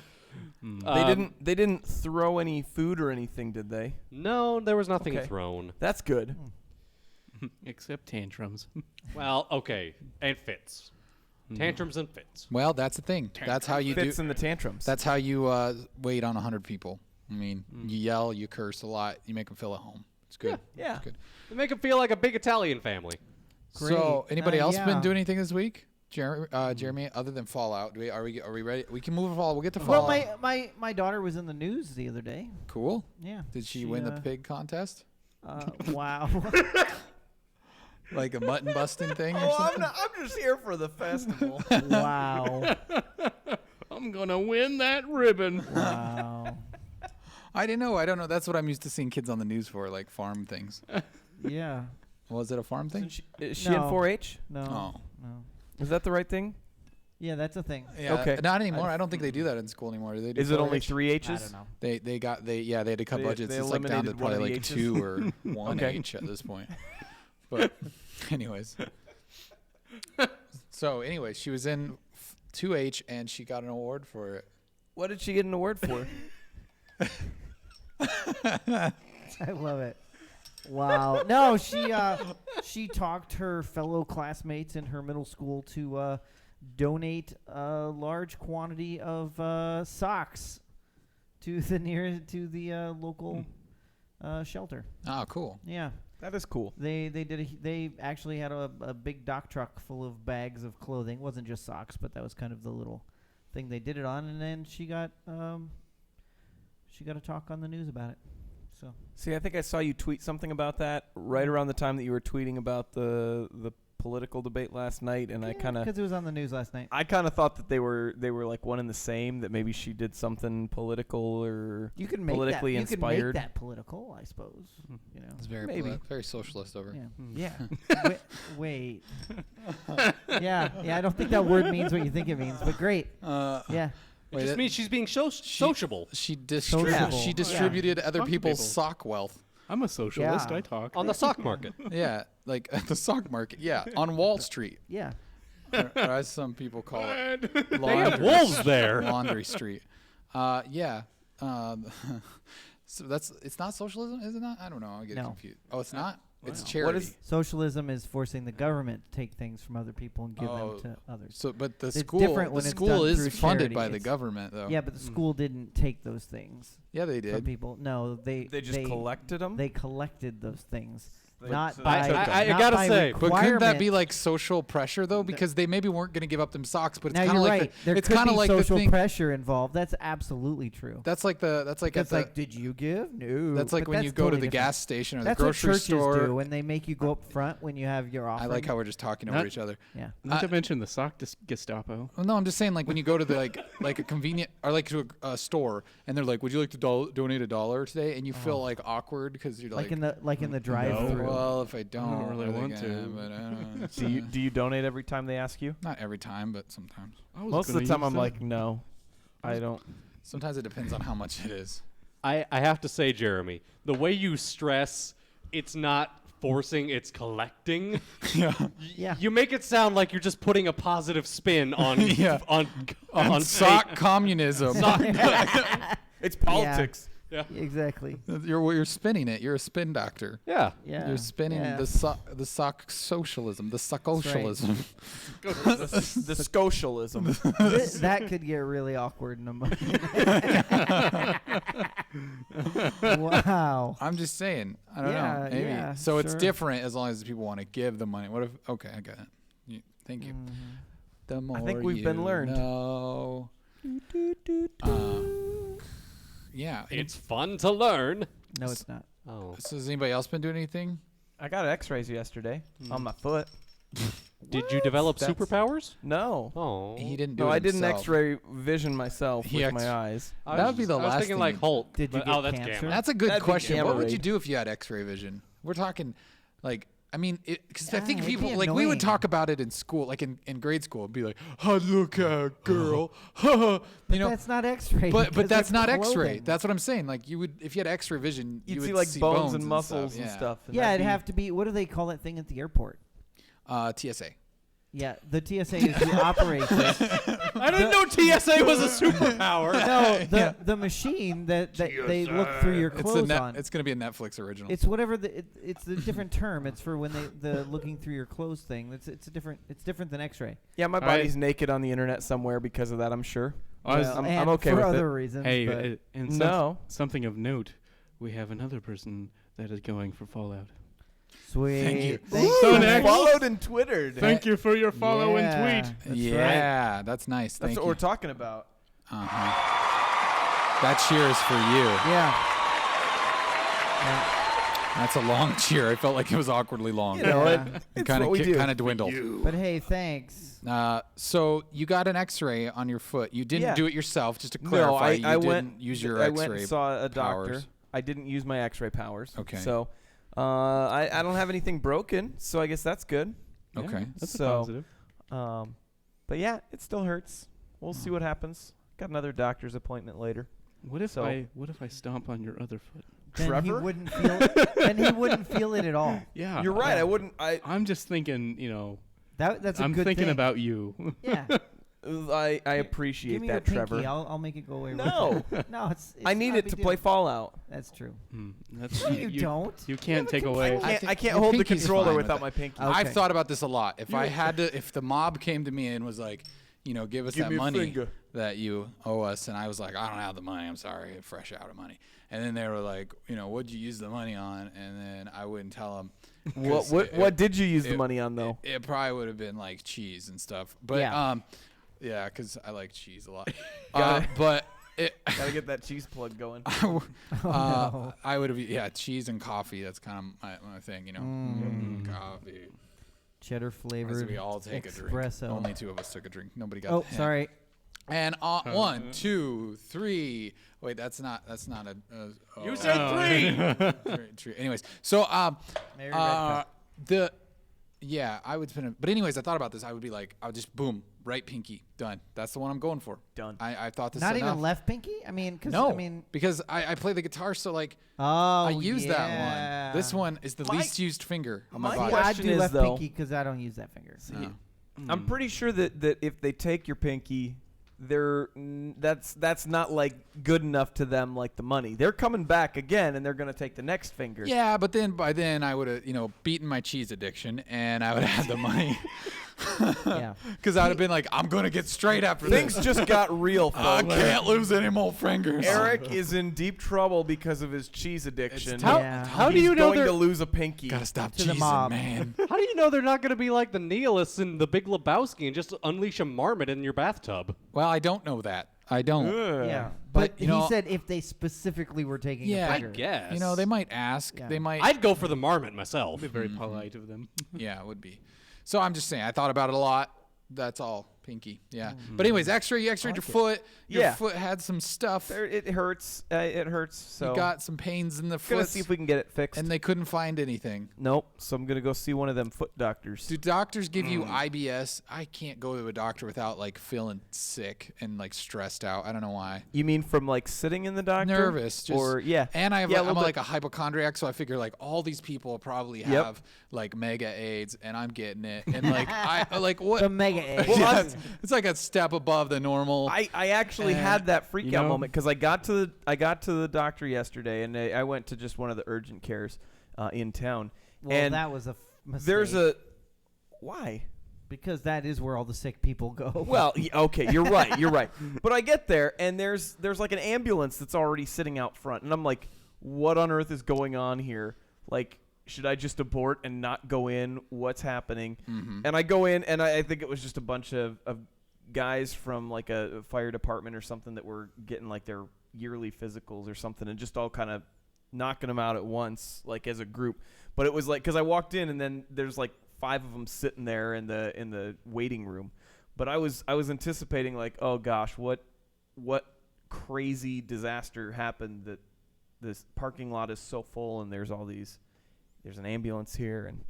They didn't throw any food or anything, did they? No, there was nothing Okay. thrown. That's good. Except tantrums. Well, okay. And fits. Tantrums and fits. Well, that's the thing. That's how you do. Fits in the tantrums. That's how you wait on 100 people. I mean, you yell, you curse a lot, you make them feel at home. It's good. Yeah. It's good. They make them feel like a big Italian family. So, anybody else yeah. been doing anything this week? Jeremy, other than Fallout, are we ready? We can move it all. We'll get to Well, Fallout. my daughter was in the news the other day. Cool. Yeah. Did she win the pig contest? Wow. Like a mutton busting thing or Oh, something? I'm just here for the festival. Wow. I'm going to win that ribbon. Wow. I didn't know. I don't know. That's what I'm used to seeing kids on the news for, like farm things. Yeah. Was it a farm thing? Is she in No. 4-H? No. Oh. No. Is that the right thing? Yeah, that's a thing. Yeah, Okay. Not anymore. I don't think they do that in school anymore. Do they do Is it only 4-H? 3 I H's? don't know. They had to cut They- budgets. they It's like down to eliminated one of probably the like H's? 2 or 1 Okay. H at this point. But anyways. So anyways, she was in 2H and she got an award for it. What did she get an award for? I love it. Wow. No, she talked her fellow classmates in her middle school to donate a large quantity of socks to the local shelter. Oh, cool. Yeah. That is cool. They actually had a big dock truck full of bags of clothing. It wasn't just socks, but that was kind of the little thing they did it on. And then she got a talk on the news about it. So See, I think I saw you tweet something about that right around the time that you were tweeting about the political debate last night, and I kind of because it was on the news last night. thought that they were like one and the same. That maybe she did something political or You can make politically that, inspired. You can make that political, I suppose. You know. It's very Maybe. very socialist over. Yeah. Yeah. Wait. Yeah. I don't think that word means what you think it means, but great. Yeah. It just means she's being sociable. She Sociable. distributed other Talk to people's people. sock wealth. I'm a socialist. Yeah. I talk. On the sock market. Yeah, like at the stock market. Yeah, on Wall Street, Yeah. or as some people call it, They have wolves there. Laundry Street. Yeah. So it's not socialism, is it not? I don't know. I get No. confused. Oh, it's not. It's Wow. charity. What is Socialism is forcing the government to take things from other people and give them to others. So, but the It's school, different the when it's school done is through funded by charity. the It's- government, though. Yeah, but the school didn't take those things Yeah, they from did. people. No, they just collected them? They collected those things. They- Not so they by. took 'em. I not gotta by say, But couldn't that be requirement. like social pressure though? Because they maybe weren't going to give up them socks, but it's Now kind you're of like right. There it's could kind of be like social the thing. pressure involved. That's absolutely true. That's like It's at the, like, did you give? No. that's like But when that's you go to totally the different. gas station or That's the what grocery churches store. do when they make you go up front when you have your I offering. like how we're just talking over Not- each other. Yeah. Not to mention the sock Gestapo. Well, no, I'm just saying like when you go to the like a convenient or like to a store and they're like, "Would you like to donate $1 today?" And you feel like awkward because you're Like like, in the drive-through. well, if I don't, really are they want gonna- to. But I don't. Do you donate every time they ask you? Not every time, but sometimes. Most of the time, I'm like, no, I don't. Sometimes it depends on how much it is. I have to say, Jeremy, the way you stress it's not forcing, it's collecting. Yeah. Yeah. You make it sound like you're just putting a positive spin on Yeah. on sock fake- communism. It's politics. Yeah. Exactly. You're spinning it. You're a spin doctor. Yeah. Yeah. You're spinning yeah. the sock socialism, the sockocialism. The socialism. That could get really awkward in a moment. Wow. I'm just saying. I don't know. Yeah, Maybe. yeah, So it's sure. different as long as people want to give the money. What if? Okay, I got it. Thank you. The more think we've been you learned. know. Yeah. It's fun to learn. No, it's not. Oh. So has anybody else been doing anything? I got X-rays yesterday on my foot. Did you develop That's- superpowers? No. Oh. He didn't do No, it I did an himself. X-ray vision myself He with ex- my eyes. I That was would be just- the I was last thinking thing like you- Hulk. Did you but- get oh, that's cancer? gamma. That's a good That'd be question. What would gamma you ray. do if you had X-ray vision? We're talking, like, I mean, because I Yeah, think it'd be people like we would annoying. talk about it in school, like in grade school, and be like, "Oh, look, girl," you know. That's not X-ray. But because that's it's not X-ray. clothing. That's what I'm saying. Like you would, if you had X-ray vision, You'd you see would like see bones and stuff, muscles and yeah. stuff. and Yeah, that'd it'd be- have to be. What do they call that thing at the airport? TSA. Yeah, the TSA is who operates it. I didn't know TSA was a superpower. No, the machine that they look through your clothes on. It's gonna be a Netflix original. It's whatever it's a different term. It's for when the looking through your clothes thing. It's different than X-ray. Yeah, my I- body's naked on the internet somewhere because of that. I'm sure. I was- Well, I'm and okay for with it. other reasons. Hey, but and No. something of note, we have another person that is going for Fallout. sweet. Thank you. Thanks, So Alex. next- Followed and twittered. Thank you for your follow Yeah, and tweet. That's right. yeah, that's nice. That's Thank what you. we're talking about. That cheer is for you. Yeah. That's a long cheer. I felt like it was awkwardly long. You know, Yeah. it's kind what we do. of dwindled. But hey, thanks. So you got an X-ray on your foot. You didn't Yeah. do it yourself. Just to No, clarify, you I didn't went. use your I X-ray went and saw a doctor. powers. I didn't use my X-ray powers. Okay. So, I don't have anything broken. So I guess that's good. Okay. That's So- a positive. But yeah, it still hurts. We'll see what happens. Got another doctor's appointment later. What if so- I stomp on your other foot? Then he Trevor? wouldn't feel. Then he wouldn't feel it at all. Yeah, You're right. I wouldn't. I'm just thinking. That's a I'm good thinking thing. about you. Yeah. I Give appreciate me your that, pinky. Trevor. I'll make it go away. No. With it. No, it's I need not a it big to deal. play Fallout. That's true. That's No, you don't. You can't take away. I can't your hold the pinky's controller fine with without it. my pinky. Okay. I've thought about this a lot. If I had to, if the mob came to me and was like, give us Give that me a money finger. that you owe us, and I was like, I don't have the money. I'm sorry, I'm fresh out of money. And then they were like, what'd you use the money on? And then I wouldn't tell them. What did you use the it- money on though? It probably would have been like cheese and stuff. But Yeah. yeah, because I like cheese a lot. Got it. But it. Gotta get that cheese plug going. no. I would have cheese and coffee. That's kind of my thing, coffee. Cheddar As flavored we all take a drink. espresso. Only two of us took a drink. Nobody got. Oh, the hint. sorry. And 1, 2, 3. Wait, that's not a. You said three. Anyways, so Mary Redcup. I would spin it. But anyways, I thought about this. I would be like, I would just boom, right pinky, done. That's the one I'm going for. Done. I thought this. Not enough. even left pinky. I mean, No, because I play the guitar, so like I use that one. This one is the My- least used finger on my my body. I question do is, left though- pinky because I don't use that finger. No. I'm pretty sure that if they take your pinky, that's not like good enough to them like the money. They're coming back again and they're gonna take the next finger. Yeah, but then by then I would have, beaten my cheese addiction and I would have had the money. Yeah. Because I'd have been like, I'm gonna get straight after Things this. just got real, I folks. can't lose any more fingers. Eric is in deep trouble because of his cheese addiction. How, Yeah. how do He's you know going they're to lose a pinky? Gotta stop To the cheesing, mob. man. How do you know they're not going to be like the nihilists in The Big Lebowski and just unleash a marmot in your bathtub? Well, I don't know that. I don't. Ugh. Yeah. But, But you know- he said if they specifically were taking Yeah. a I finger. Guess. They might ask. Yeah. They might. I'd go for the marmot myself. Be very polite of them. Yeah, it would be. So I'm just saying, I thought about it a lot. That's all, pinky. Yeah. But anyways, you x-rayed your foot. Your Yeah. foot had some stuff. It hurts. It hurts. So You got some pains in the gonna foot. see if we can get it fixed. And they couldn't find anything. Nope. So I'm gonna go see one of them foot doctors. Do doctors give you IBS? I can't go to a doctor without like feeling sick and like stressed out. I don't know why. You mean from like sitting in the doctor? Nervous, just, or yeah. And I have Yeah, a I'm little like a hypochondriac, so I figure like all these people probably Yep. have like mega AIDS, and I'm getting it, and like I like what? The mega A. Well, Yeah, I'm- it's like a step above the normal. I actually had that freak you out know- moment because I got to the doctor yesterday and I went to just one of the urgent cares in town. Well, and that was a mistake. there's a why? because that is where all the sick people go. Well, okay, you're right, you're right. But I get there and there's like an ambulance that's already sitting out front, and I'm like, what on earth is going on here? Like, should I just abort and not go in? What's happening? Mm-hmm. And I go in, and I think it was just a bunch of guys from like a fire department or something that were getting like their yearly physicals or something, and just all kind of knocking them out at once, like as a group. But it was like, because I walked in, and then there's like 5 of them sitting there in the waiting room. But I was anticipating like, oh gosh, what crazy disaster happened that this parking lot is so full, and there's an ambulance here, and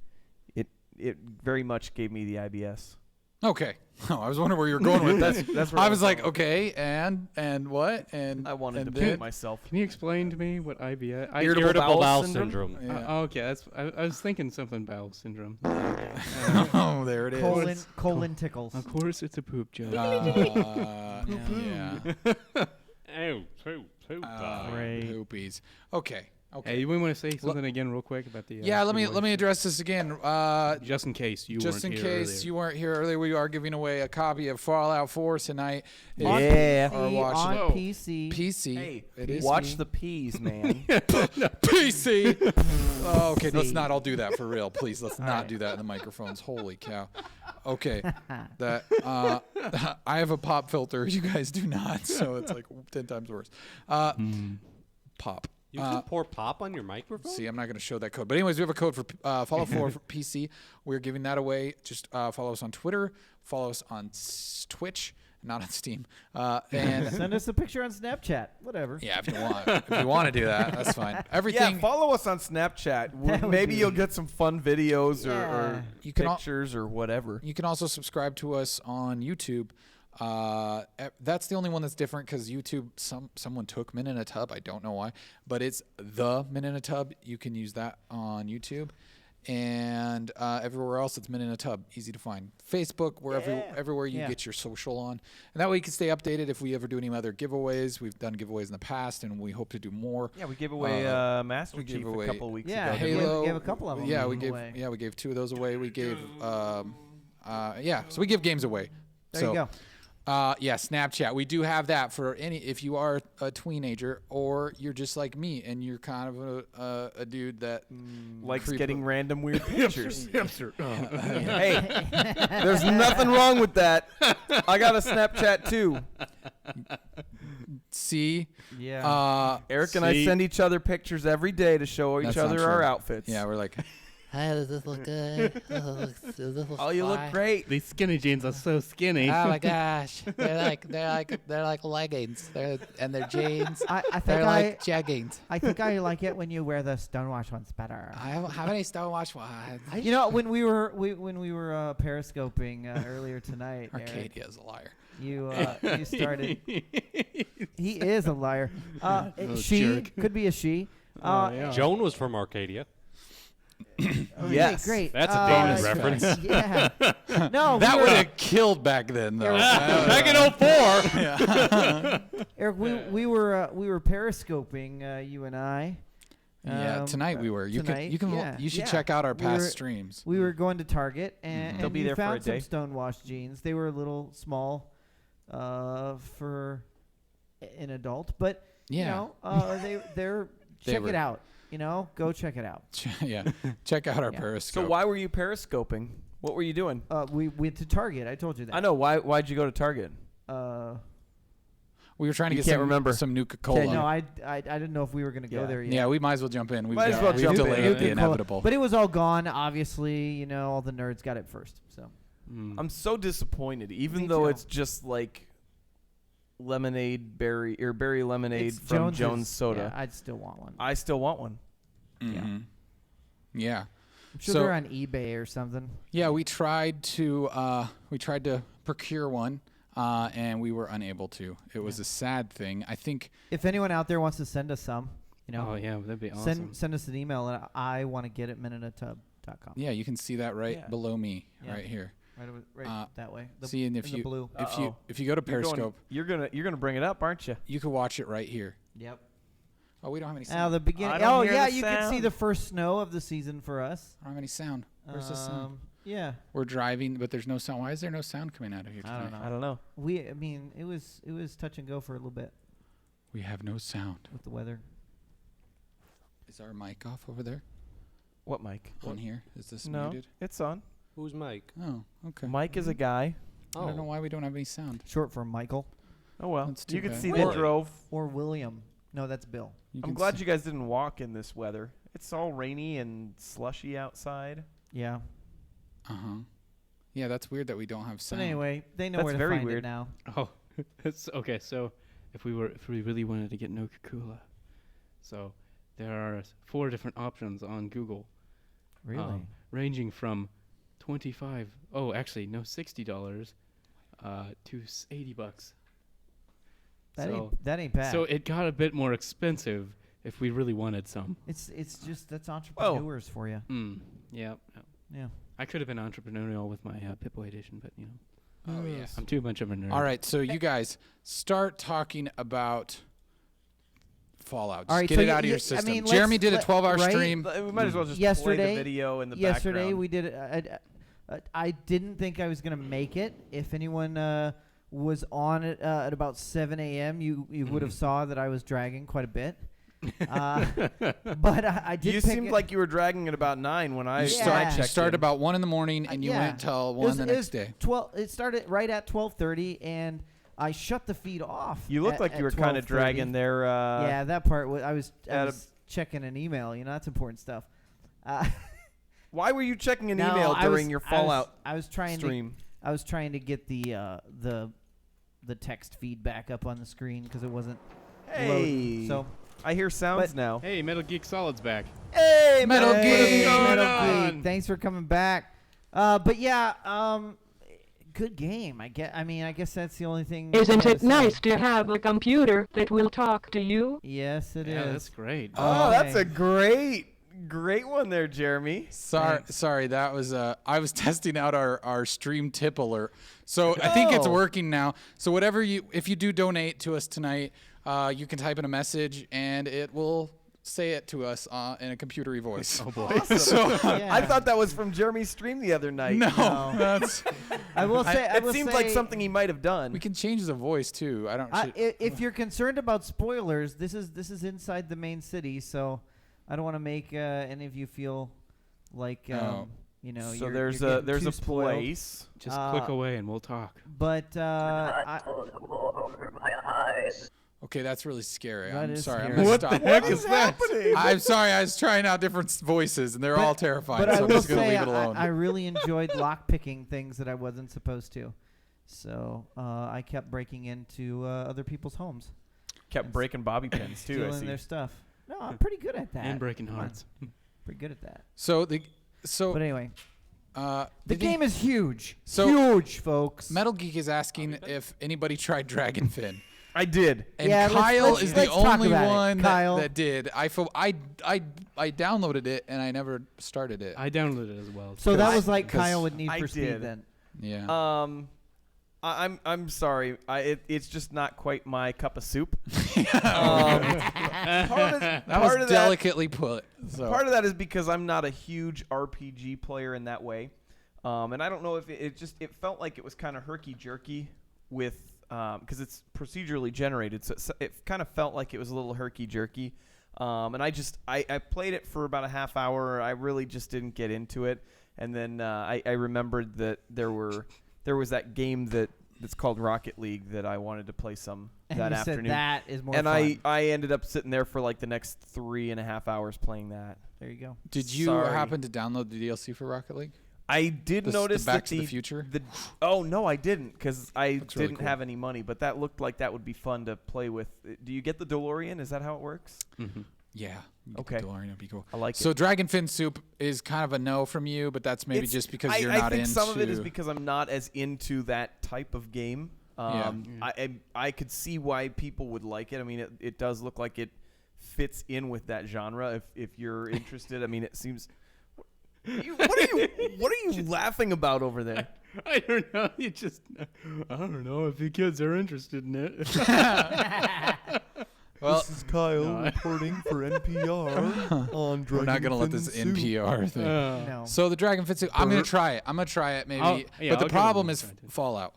it very much gave me the IBS. Okay. Oh, I was wondering where you were going with that. That's where I was like, going. okay, and what? And I wanted and to then- put myself. Can you explain to me what IBS? Irritable bowel syndrome. Yeah. Okay, I was thinking something bowel syndrome. Oh, there it is. colon tickles. Of course, it's a poop joke. Yeah. Oh, poop. Great. Poopies. Okay. Hey, we want to say something again real quick about the. Yeah, let me address this again. Just in case you Just in weren't case here you weren't here earlier, we are giving away a copy of Fallout 4 tonight. If On Yeah. Or PC, watch on it. PC. PC. Hey, it is watch me. the peas, man. PC. Oh, okay, let's See. not all do that for real, please. Let's not right. do that in the microphones. Holy cow. Okay, that I have a pop filter. You guys do not, so it's like 10 times worse. Pop. You can pour pop on your microphone? See, I'm not going to show that code. But anyways, we have a code for Fallout 4 for PC. We're giving that away. Just follow us on Twitter. Follow us on Twitch, not on Steam. And Send us a picture on Snapchat. Whatever. yeah, if you want. If you want to do that, that's fine. Yeah, Everything. follow us on Snapchat. That would Maybe be- you'll get some fun videos or Yeah. You can al- pictures or whatever. You can also subscribe to us on YouTube. That's the only one that's different because YouTube, someone took Min in a Tub. I don't know why, but it's the Min in a Tub. You can use that on YouTube, and everywhere else it's Min in a Tub. Easy to find. Facebook, everywhere you Yeah. get your social on, and that way you can stay updated if we ever do any other giveaways. We've done giveaways in the past, and we hope to do more. Yeah, we gave away Master we Chief gave a away couple weeks Yeah, ago. we Halo. gave a couple of them Yeah, away. we gave 2 of those away. We gave so we give games away. There so, you go. Yeah, Snapchat. We do have that for if you are a teenager or you're just like me and you're kind of a dude that Likes creep- getting random weird pictures. Hamster. Hey, there's nothing wrong with that. I got a Snapchat too. see. Yeah. Eric and I See? send each other pictures every day to show each That's not other our true. outfits. Yeah, we're like, Hi, does this look good? Does this look Oh, you look fly? great. These skinny jeans are so skinny. Oh my gosh, they're like leggings. They're jeans. I think They're like jeggings. I think I like it when you wear the Stonewash ones better. How many Stonewash ones? You know, when we were periscoping earlier tonight, Eric, Arcadia is a liar. you started. He is a liar. Oh, She jerk. could be a she. Oh, yeah. Joan was from Arcadia. Okay, Yes. great. That's a David reference. Yeah. No, That we would were, have killed back then, though. Back in 04. Eric, we were periscoping, you and I. Yeah, tonight we were. You tonight, you should yeah. check out our We past were- streams. We were going to Target, and, They'll and be you there for a found some day. stonewashed jeans. They were a little small for an adult, but Yeah. you know, they're They check were- it out. You know, go check it out. Yeah, check out our Yeah. Periscope. So why were you periscoping? What were you doing? We went to Target. I told you that. I know. Why'd you go to Target? We were trying to You get can't remember. some Nuka Cola. No, I didn't know if we were gonna go Yeah. there yet. Yeah, we might as well jump in. Might as well we've jump in. delayed Nuka the Cola. inevitable. But it was all gone. Obviously, you know, all the nerds got it first. So I'm so disappointed, even Me though too. it's just like lemonade berry or berry lemonade it's from Jones's- Jones Soda. Yeah, I'd still want one. I still want one. Mhm. Yeah. I'm sure So- they're on eBay or something. Yeah, we tried to procure one, and we were unable to. It was a sad thing. I think. If anyone out there wants to send us some, you know, Oh yeah, that'd be awesome. send us an email at I want to get it minuteatub.com. Yeah, you can see that right Yeah. below me, Yeah. right here. Right that way. See, and if in the you blue. if you go to Periscope, You're gonna bring it up, aren't you? you can watch it right here. Yep. Oh, we don't have any Now sound. the beginning. I don't Oh hear yeah, the you can see sound. the first snow of the season for us. I don't have any sound. Where's the sound? Yeah. We're driving, but there's no sound. Why is there no sound coming out of here tonight? I don't know. I don't know. I mean, it was touch and go for a little bit We have no sound. with the weather. Is our mic off over there? What, Mike? On here? Is this No, muted? it's on. Who's Mike? Oh, okay. Mike is a guy. I don't know why we don't have any sound. Short for Michael Oh well, That's too you can bad. see Really? they drove. or William. No, that's Bill. You I'm can glad see- you guys didn't walk in this weather. It's all rainy and slushy outside. Yeah. Uh-huh. Yeah, that's weird that we don't have But sound. anyway, they know That's where to very find weird. it now. Oh, it's okay. So if we really wanted to get Nuka Cola, so there are 4 different options on Google, Really? ranging from $25. Oh, actually, no, $60 to $80. that so, ain't bad. So it got a bit more expensive if we really wanted some. it's just that's entrepreneurs for you. Yeah. Yeah. I could have been entrepreneurial with my Pip-Boy edition, but you know, Oh, yeah. I'm too much of a nerd. All right, so you guys start talking about Fallout. Just All right, get so it y- out of y- your I system. mean, Jeremy let's did a let- 12-hour right? stream. We might as well just play Yesterday- the video in the Yesterday background. we did. I didn't think I was gonna make it. If anyone was on it at about 7 a.m., you would have saw that I was dragging quite a bit. But I did. You pick seemed it- like you were dragging at about 9 when I You, Yeah. start, you checked started in. about 1 in the morning, and you yeah. went till It 1 was- the it next was day. 12. It started right at 12:30, and I shut the feed off. You looked at- like at you were kind of 12:30. dragging there. Yeah, that part. I was at a- checking an email. You know, that's important stuff. Why were you checking an No, email I during was- your I was- Fallout I was trying stream? I was trying to get the text feed back up on the screen because it wasn't loading. Hey, So I hear sounds but- now. Hey, Metal Geek Solid's back. Hey, Metal man. Geek! Metal on? Geek, thanks for coming back. But yeah, good game. I guess that's the only thing. I Isn't gotta it say. nice to have a computer that will talk to you? Yes, it is. Yeah, that's great. Oh, Okay. that's a great one there, Jeremy. Sorry, that was I was testing out our stream tip alert. So I think it's Oh. working now. So if you do donate to us tonight, you can type in a message and it will say it to us in a computery voice. Oh boy. So Yeah. I thought that was from Jeremy's stream the other night. no, No. that's I will say. I It will seems say, like something he might have done. we can change the voice too. I don't. If you're concerned about spoilers, this is inside the main city, so I don't want to make any of you feel like Oh. you know. So you're there's getting a too spoiled. place. Just click away and we'll talk. But Okay, that's really scary. That I'm is sorry. scary. I'm gonna What stop. the heck What is is that? happening? I'm sorry. I was trying out different voices, and they're all terrifying. but I so I'm will just gonna say leave it alone. I really enjoyed lockpicking things that I wasn't supposed to. So I kept breaking into other people's homes, Kept breaking bobby pins too. I stealing see. their stuff. No, I'm pretty good at that. And breaking Come on. hearts. Pretty good at that. So But anyway, the did he- game is huge. So- huge, folks. Metal Geek is asking if anybody tried Dragon Fin. I did. And Yeah, Kyle is the let's talk only about it. one Kyle. that did. I downloaded it and I never started it. I downloaded it as well. So that was like 'cause Kyle would Need I for Speed did. then. Yeah. I'm sorry. It's just not quite my cup of soup. That was delicately put. So. Part of that is because I'm not a huge RPG player in that way, and I don't know if it felt like it was kind of herky jerky with because it's procedurally generated, so it kind of felt like it was a little herky jerky, and I played it for about a half hour. I really just didn't get into it, and then I remembered that there was that game that's called Rocket League that I wanted to play some And that you afternoon. said that is more And fun. I ended up sitting there for like the next 3.5 hours playing that. There you go. Did you Sorry. happen to download the DLC for Rocket League? I did notice the Back that to the Future? Oh no, I didn't because I Looks really didn't cool. have any money. But that looked like that would be fun to play with. Do you get the DeLorean? Is that how it works? Mm-hmm. Yeah. Okay. DeLorean would be cool. I like So it. Dragon Fin Soup is kind of a no from you, but that's maybe It's- just because I you're not think into. some of it is because I'm not as into that type of game. Yeah. I could see why people would like it. I mean, it does look like it fits in with that genre. If you're interested, I mean, it seems. What are you laughing about over there? I don't know. I don't know if you kids are interested in it. Well, This is Kyle No. reporting for NPR on Dragon we're not gonna let this Fin Soup. NPR thing. No. So the Dragon Fin Soup, I'm gonna try it. I'm gonna try it maybe. I'll but give the it problem one is try, too. Fallout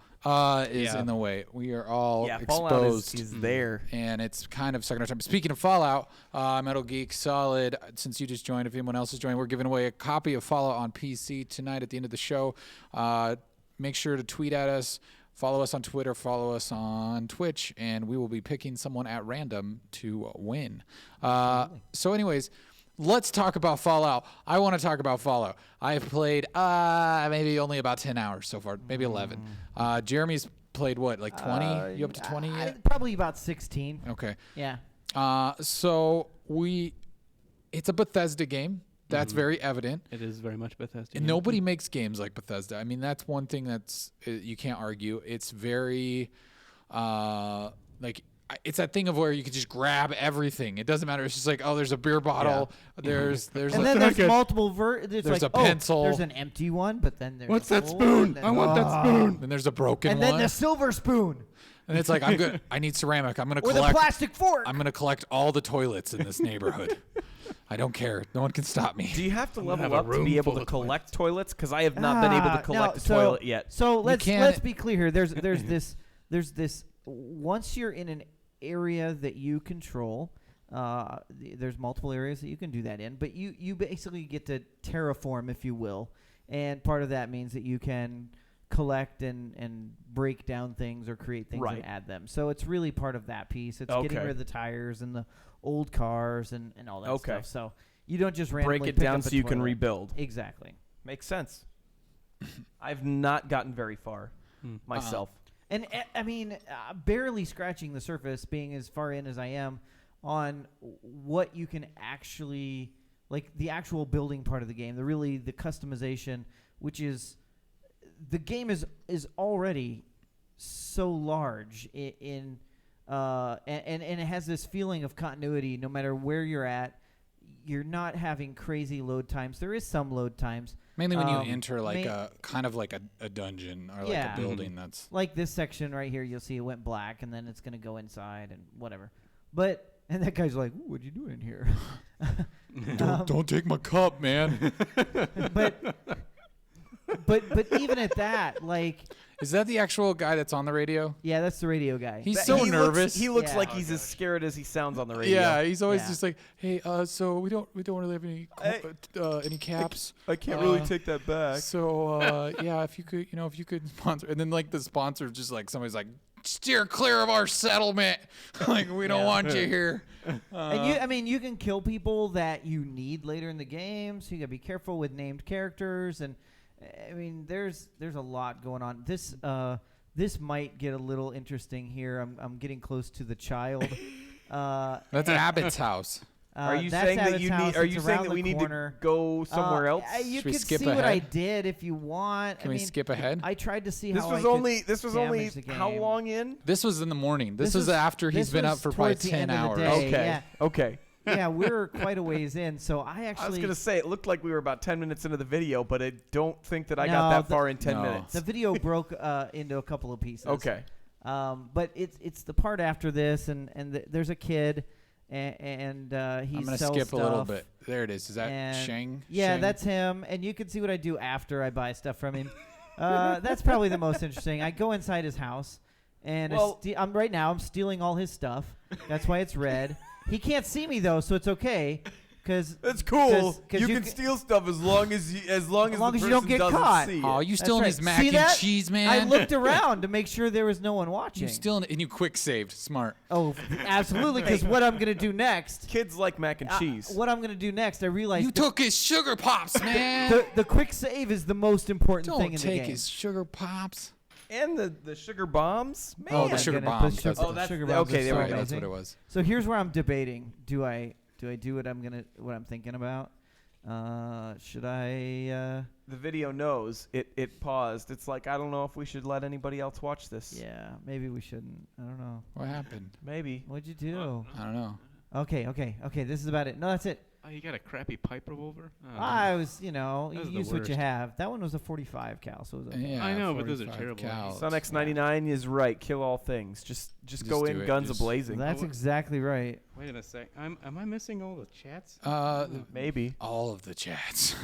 is Yeah. in the way. We are all Yeah, Fallout exposed. is there. And it's kind of sucking our time. Speaking of Fallout, Metal Geek Solid, since you just joined, if anyone else is joining, we're giving away a copy of Fallout on PC tonight at the end of the show. Make sure to tweet at us, follow us on Twitter, follow us on Twitch, and we will be picking someone at random to win. So anyways, let's talk about Fallout. I want to talk about Fallout. I've played maybe only about 10 hours so far, maybe 11. Jeremy's played what, like 20? You up to 20 yet? Probably about 16. Okay. Yeah. So it's a Bethesda game. That's very evident. It is very much Bethesda. And nobody makes games like Bethesda. I mean, that's one thing that's you can't argue. It's very it's that thing of where you can just grab everything. It doesn't matter. It's just like, oh, there's a beer bottle. There's And then there's multiple there's There's like, a pencil. there's an empty one, but then there's What's a that full spoon? one, then- I want that spoon. then there's a broken And one. then the silver spoon and it's like, I'm good. I need ceramic. I'm gonna or the collect. plastic fork. I'm gonna collect all the toilets in this neighborhood. I don't care. No one can stop me. Do you have to gonna level have a up to room be able full to of collect toilets? Because I have not been able to collect a toilet yet. So let's can't- be clear here. There's this once you're in an area that you control, there's multiple areas that you can do that in, but you basically get to terraform, if you will, and part of that means that you can collect and break down things or create things Right. and add them. So it's really part of that piece. It's getting Okay. rid of the tires and the old cars and all that Okay. stuff. So you don't just randomly Break it pick down up a so you can toilet. rebuild. Exactly. Makes sense. I've not gotten very far myself. And I mean, barely scratching the surface, being as far in as I am, on what you can actually, like the actual building part of the game, the customization, which is, the game is already so large and it has this feeling of continuity. No matter where you're at, you're not having crazy load times. There is some load times. Mainly when you enter like ma- a kind of like a dungeon or like Yeah. a building that's Like this section right here, you'll see it went black, and then it's going to go inside and whatever. And that guy's like, "Ooh, what'd you do in here?" don't take my cup, man. But even at that, like, Is that the actual guy that's on the radio? yeah, that's the radio guy. He's so nervous. He looks Yeah. like he's as scared as he sounds on the radio. Yeah, he's always Yeah. just like, hey, so we don't really have any caps. I can't really take that back. So yeah, if you could sponsor, and then like the sponsor just like somebody's like, steer clear of our settlement. Like we don't want you here. And you can kill people that you need later in the game, so you gotta be careful with named characters. And I mean, there's a lot going on. This might get a little interesting here. I'm getting close to the child. That's Abbott's house. Are you that's saying that Abbott's you house. need? Are It's you saying around that the we need corner. to go somewhere else? You Should we can skip see what I ahead? did if you want. Can I we mean, skip ahead? I tried to see This how was I could only. This was only damage the how game. long in? This was in the morning. This was was- after he's this been up was for probably towards the 10 end of the hours. day. Okay. yeah. Okay. Yeah, we're quite a ways in, so I I was actually gonna say it looked like we were about 10 minutes into the video, but I don't think that I No, got that the- far in 10 No. minutes. the video broke into a couple of pieces. Okay. But it's the part after this, and there's a kid, and he I'm gonna sells skip a little stuff, bit. There it is. Is that and- Shang? Yeah, Shang? that's him, and you can see what I do after I buy stuff from him. That's probably the most interesting. I go inside his house, and Well- I'm right now. I'm stealing all his stuff. That's why it's red. He can't see me though, so it's okay. That's cool. 'cause you you can ca- steal stuff as long as the long as person you don't get doesn't caught. see it. Oh, you That's stealing right. his mac See and that? cheese, man? I looked around to make sure there was no one watching. You still and you quick saved. Smart. Oh, absolutely. Because what I'm gonna do next? Kids like mac and cheese. What I'm gonna do next? I realized You took his sugar pops, man. the quick save is the most important thing Don't in the take game. his sugar pops. And the sugar bombs. Man. Oh, the I'm sugar gonna put bombs. sugar- That's Oh, that's- sugar okay, bombs are there we so go. Right, that's amazing. what it was. So here's where I'm debating. Do I do what I'm thinking about? Should I? The video knows it paused. It's like, I don't know if we should let anybody else watch this. Yeah, maybe we shouldn't. I don't know. What happened? Maybe. What'd you do? I don't know. Okay. This is about it. No, that's it. Oh, you got a crappy pipe revolver? Oh, I was, That you was the use what you worst. have. That one was a 45 cal, so it was okay. Yeah, I know, but those are 45 terrible. cals. Sun X99 is right. Kill all things. Just go do in it. guns Just- a-blazing. That's exactly right. Wait a sec. Am I missing all the chats? Maybe. All of the chats.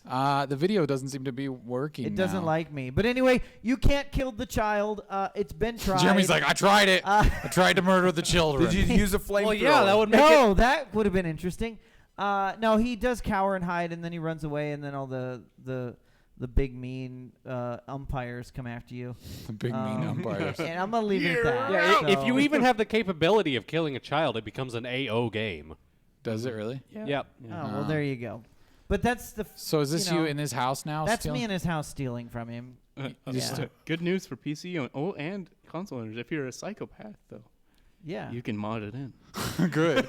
The video doesn't seem to be working. It doesn't now. like me. But anyway, you can't kill the child. It's been tried. Jeremy's like, I tried it. I tried to murder the children. Did you use a flamethrower? Well, yeah, that would make No, that would have been interesting. No, he does cower and hide, and then he runs away, and then all the big mean umpires come after you. The big mean umpires. And I'm gonna leave it at that. Yeah, if So- you even have the capability of killing a child, it becomes an AO game. Does it really? Yep. Oh well, there you go. But that's the. So is this you you, know, in his house now? That's stealing? me in his house stealing from him. just- Yeah. Good news for PC and console owners. If you're a psychopath, though, Yeah. you can mod it in. Good.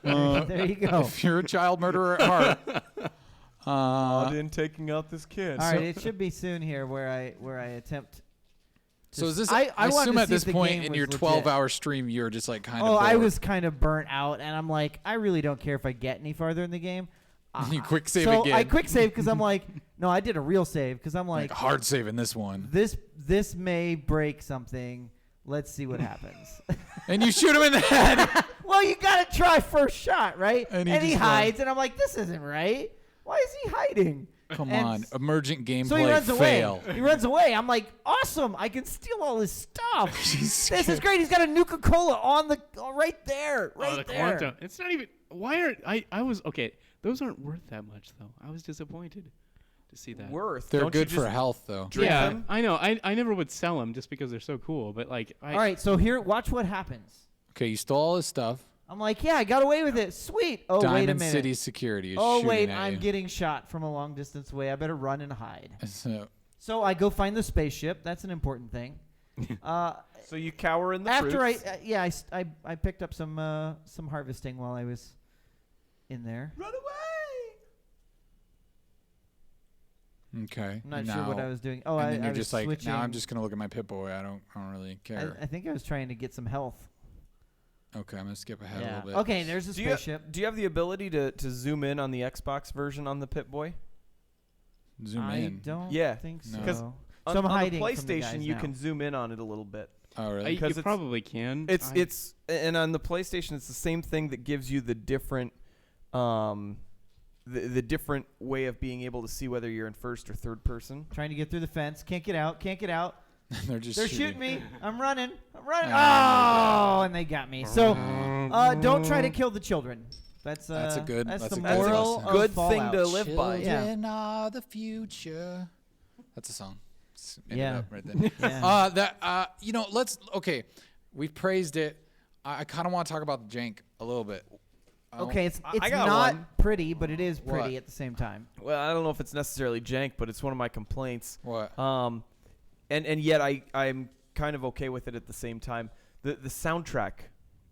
There you go. If you're a child murderer at heart. in taking out this kid. All right, it should be soon here where I attempt. So is this? I I wanted assume to at see if this the point game in was your legit. 12-hour stream, you're just like kind of. Oh, I bored. was kind of burnt out, and I'm like, I really don't care if I get any farther in the game. You quick save so again. I quick save because I'm like, no, I did a real save because I'm like like, hard saving this one. this may break something. Let's see what happens. And you shoot him in the head. Well, you gotta try first shot, right? And And he he just hides, and I'm like, this isn't right. Why is he hiding? Come And on, emergent gameplay So he runs fail. away. He runs away. I'm like, awesome! I can steal all his stuff. Jeez. This is great. He's got a Nuka-Cola on the right there, right oh, the there. Quantum. It's not even. Why are I was okay. Those aren't worth that much though. I was disappointed to see that. Worth. They're Don't you good for just health, though. drink Yeah, them? I know. I never would sell them just because they're so cool. But like, All right, so here, watch what happens. Okay, you stole all his stuff. I'm like, yeah, I got away with it. Sweet. Oh, Diamond wait a minute. City security is Oh, shooting wait, at I'm you. getting shot from a long distance away. I better run and hide. So, So I go find the spaceship. That's an important thing. So you cower in the After fruits. I picked up some harvesting while I was in there. Run away! okay. I'm not now, sure what I was doing. Oh, and I then you're was just like, switching. now I'm just gonna look at my Pip-Boy. I don't really care. I think I was trying to get some health. Okay, I'm gonna skip ahead a Yeah. little bit. Okay, there's a Do you, spaceship. do you have the ability to zoom in on the Xbox version on the Pip-Boy? Zoom I in. don't Yeah, think so. no. 'Cause So On, I'm on hiding the from the PlayStation, guys you now. can zoom in on it a little bit. Oh, really? you Because it's- probably can. It's and on the PlayStation, it's the same thing that gives you the different, the different way of being able to see whether you're in first or third person. Trying to get through the fence. Can't get out. Can't get out. They're just They're shooting me. I'm running. I'm running. Ah. Oh, and they got me. So don't try to kill the children. That's That's a good- That's that's the a good moral lesson. of Good thing Fallout. to live by. Yeah. Children are the future. That's a song. Made it Yeah. up right then. Yeah. Let's. Okay, we've praised it. I kind of want to talk about the jank a little bit. Okay, it's I got not one. pretty, but it is pretty What? at the same time. Well, I don't know if it's necessarily jank, but it's one of my complaints. What? And yet I'm kind of okay with it at the same time. The soundtrack,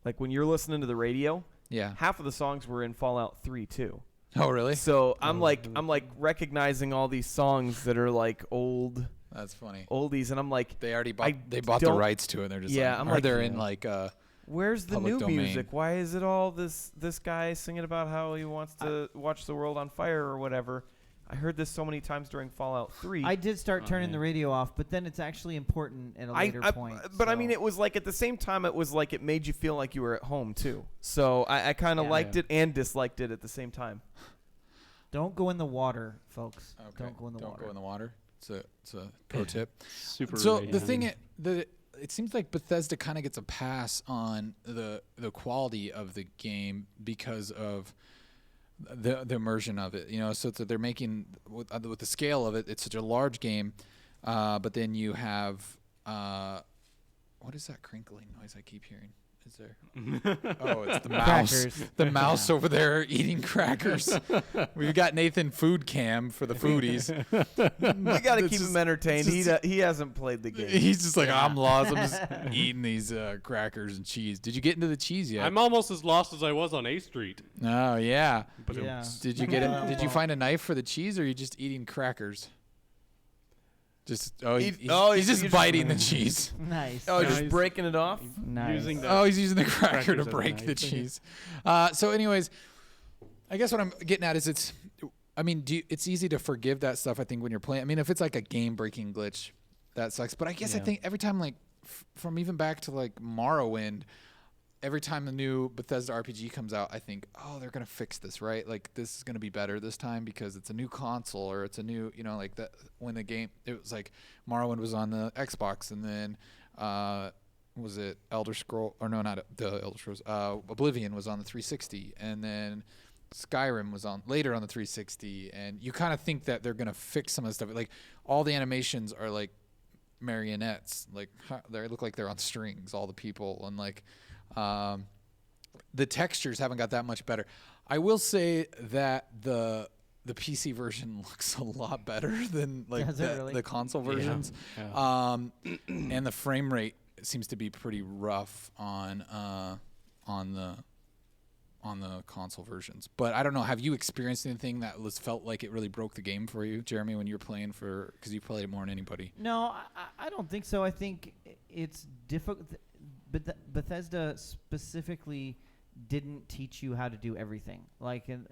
like when you're listening to the radio, Yeah. half of the songs were in Fallout 3 too. Oh, really? So I'm like recognizing all these songs that are like old That's funny. oldies, and I'm like, They already I bought the don't- rights to it. And they're just Yeah, like, I'm or like, they're in like where's the public new domain. music? Why is it all this guy singing about how he wants to watch the world on fire or whatever? I heard this so many times during Fallout 3. I did start turning the radio off, but then it's actually important at a later point. But I so- mean, it was like at the same time, it was like it made you feel like you were at home too. So I kind of Yeah. liked it and disliked it at the same time. Don't go in the water, folks. Okay. Don't go in the water. Don't go in the water. It's a pro tip. Super. So rated. the thing, it seems like Bethesda kind of gets a pass on the quality of the game because of the immersion of it. You know, so they're making with the scale of it. It's such a large game, but then you have what is that crinkling noise I keep hearing? Is there? Oh, it's the mouse. Crackers. The mouse over there eating crackers. We've got Nathan Food Cam for the foodies. We got to It's keep just- him entertained. it's He hasn't played the game. He's just like, I'm lost. I'm just eating these crackers and cheese. Did you get into the cheese yet? I'm almost as lost as I was on A Street. Oh yeah. Yeah. Did you get it? Did you find a knife for the cheese, or are you just eating crackers? Just he's just biting the cheese. Nice. Oh, just Nice. breaking it off. Nice. Using the Oh, he's using the cracker crackers to as a break the knife. cheese. So, anyways, I guess what I'm getting at is I mean, it's easy to forgive that stuff. I think when you're playing. I mean, if it's like a game-breaking glitch, that sucks. But I guess I Yeah. think every time, like from even back to like Morrowind, every time the new Bethesda RPG comes out, I think, oh, they're gonna fix this, right? Like this is gonna be better this time because it's a new console or it's a new, you know, like that. When the game, it was like Morrowind was on the Xbox, and then was it Elder Scroll or no, not the Elder Scrolls. Oblivion was on the 360, and then Skyrim was on later on the 360. And you kind of think that they're gonna fix some of the stuff. Like all the animations are like marionettes, like they look like they're on strings. All the people and like. The textures haven't got that much better. I will say that the PC version looks a lot better than like Does it really? the console versions. Yeah. And the frame rate seems to be pretty rough on the console versions. But I don't know. Have you experienced anything that felt like it really broke the game for you, Jeremy, when you were playing because you played it more than anybody? No, I don't think so. I think it's difficult. Bethesda specifically didn't teach you how to do everything. Like, and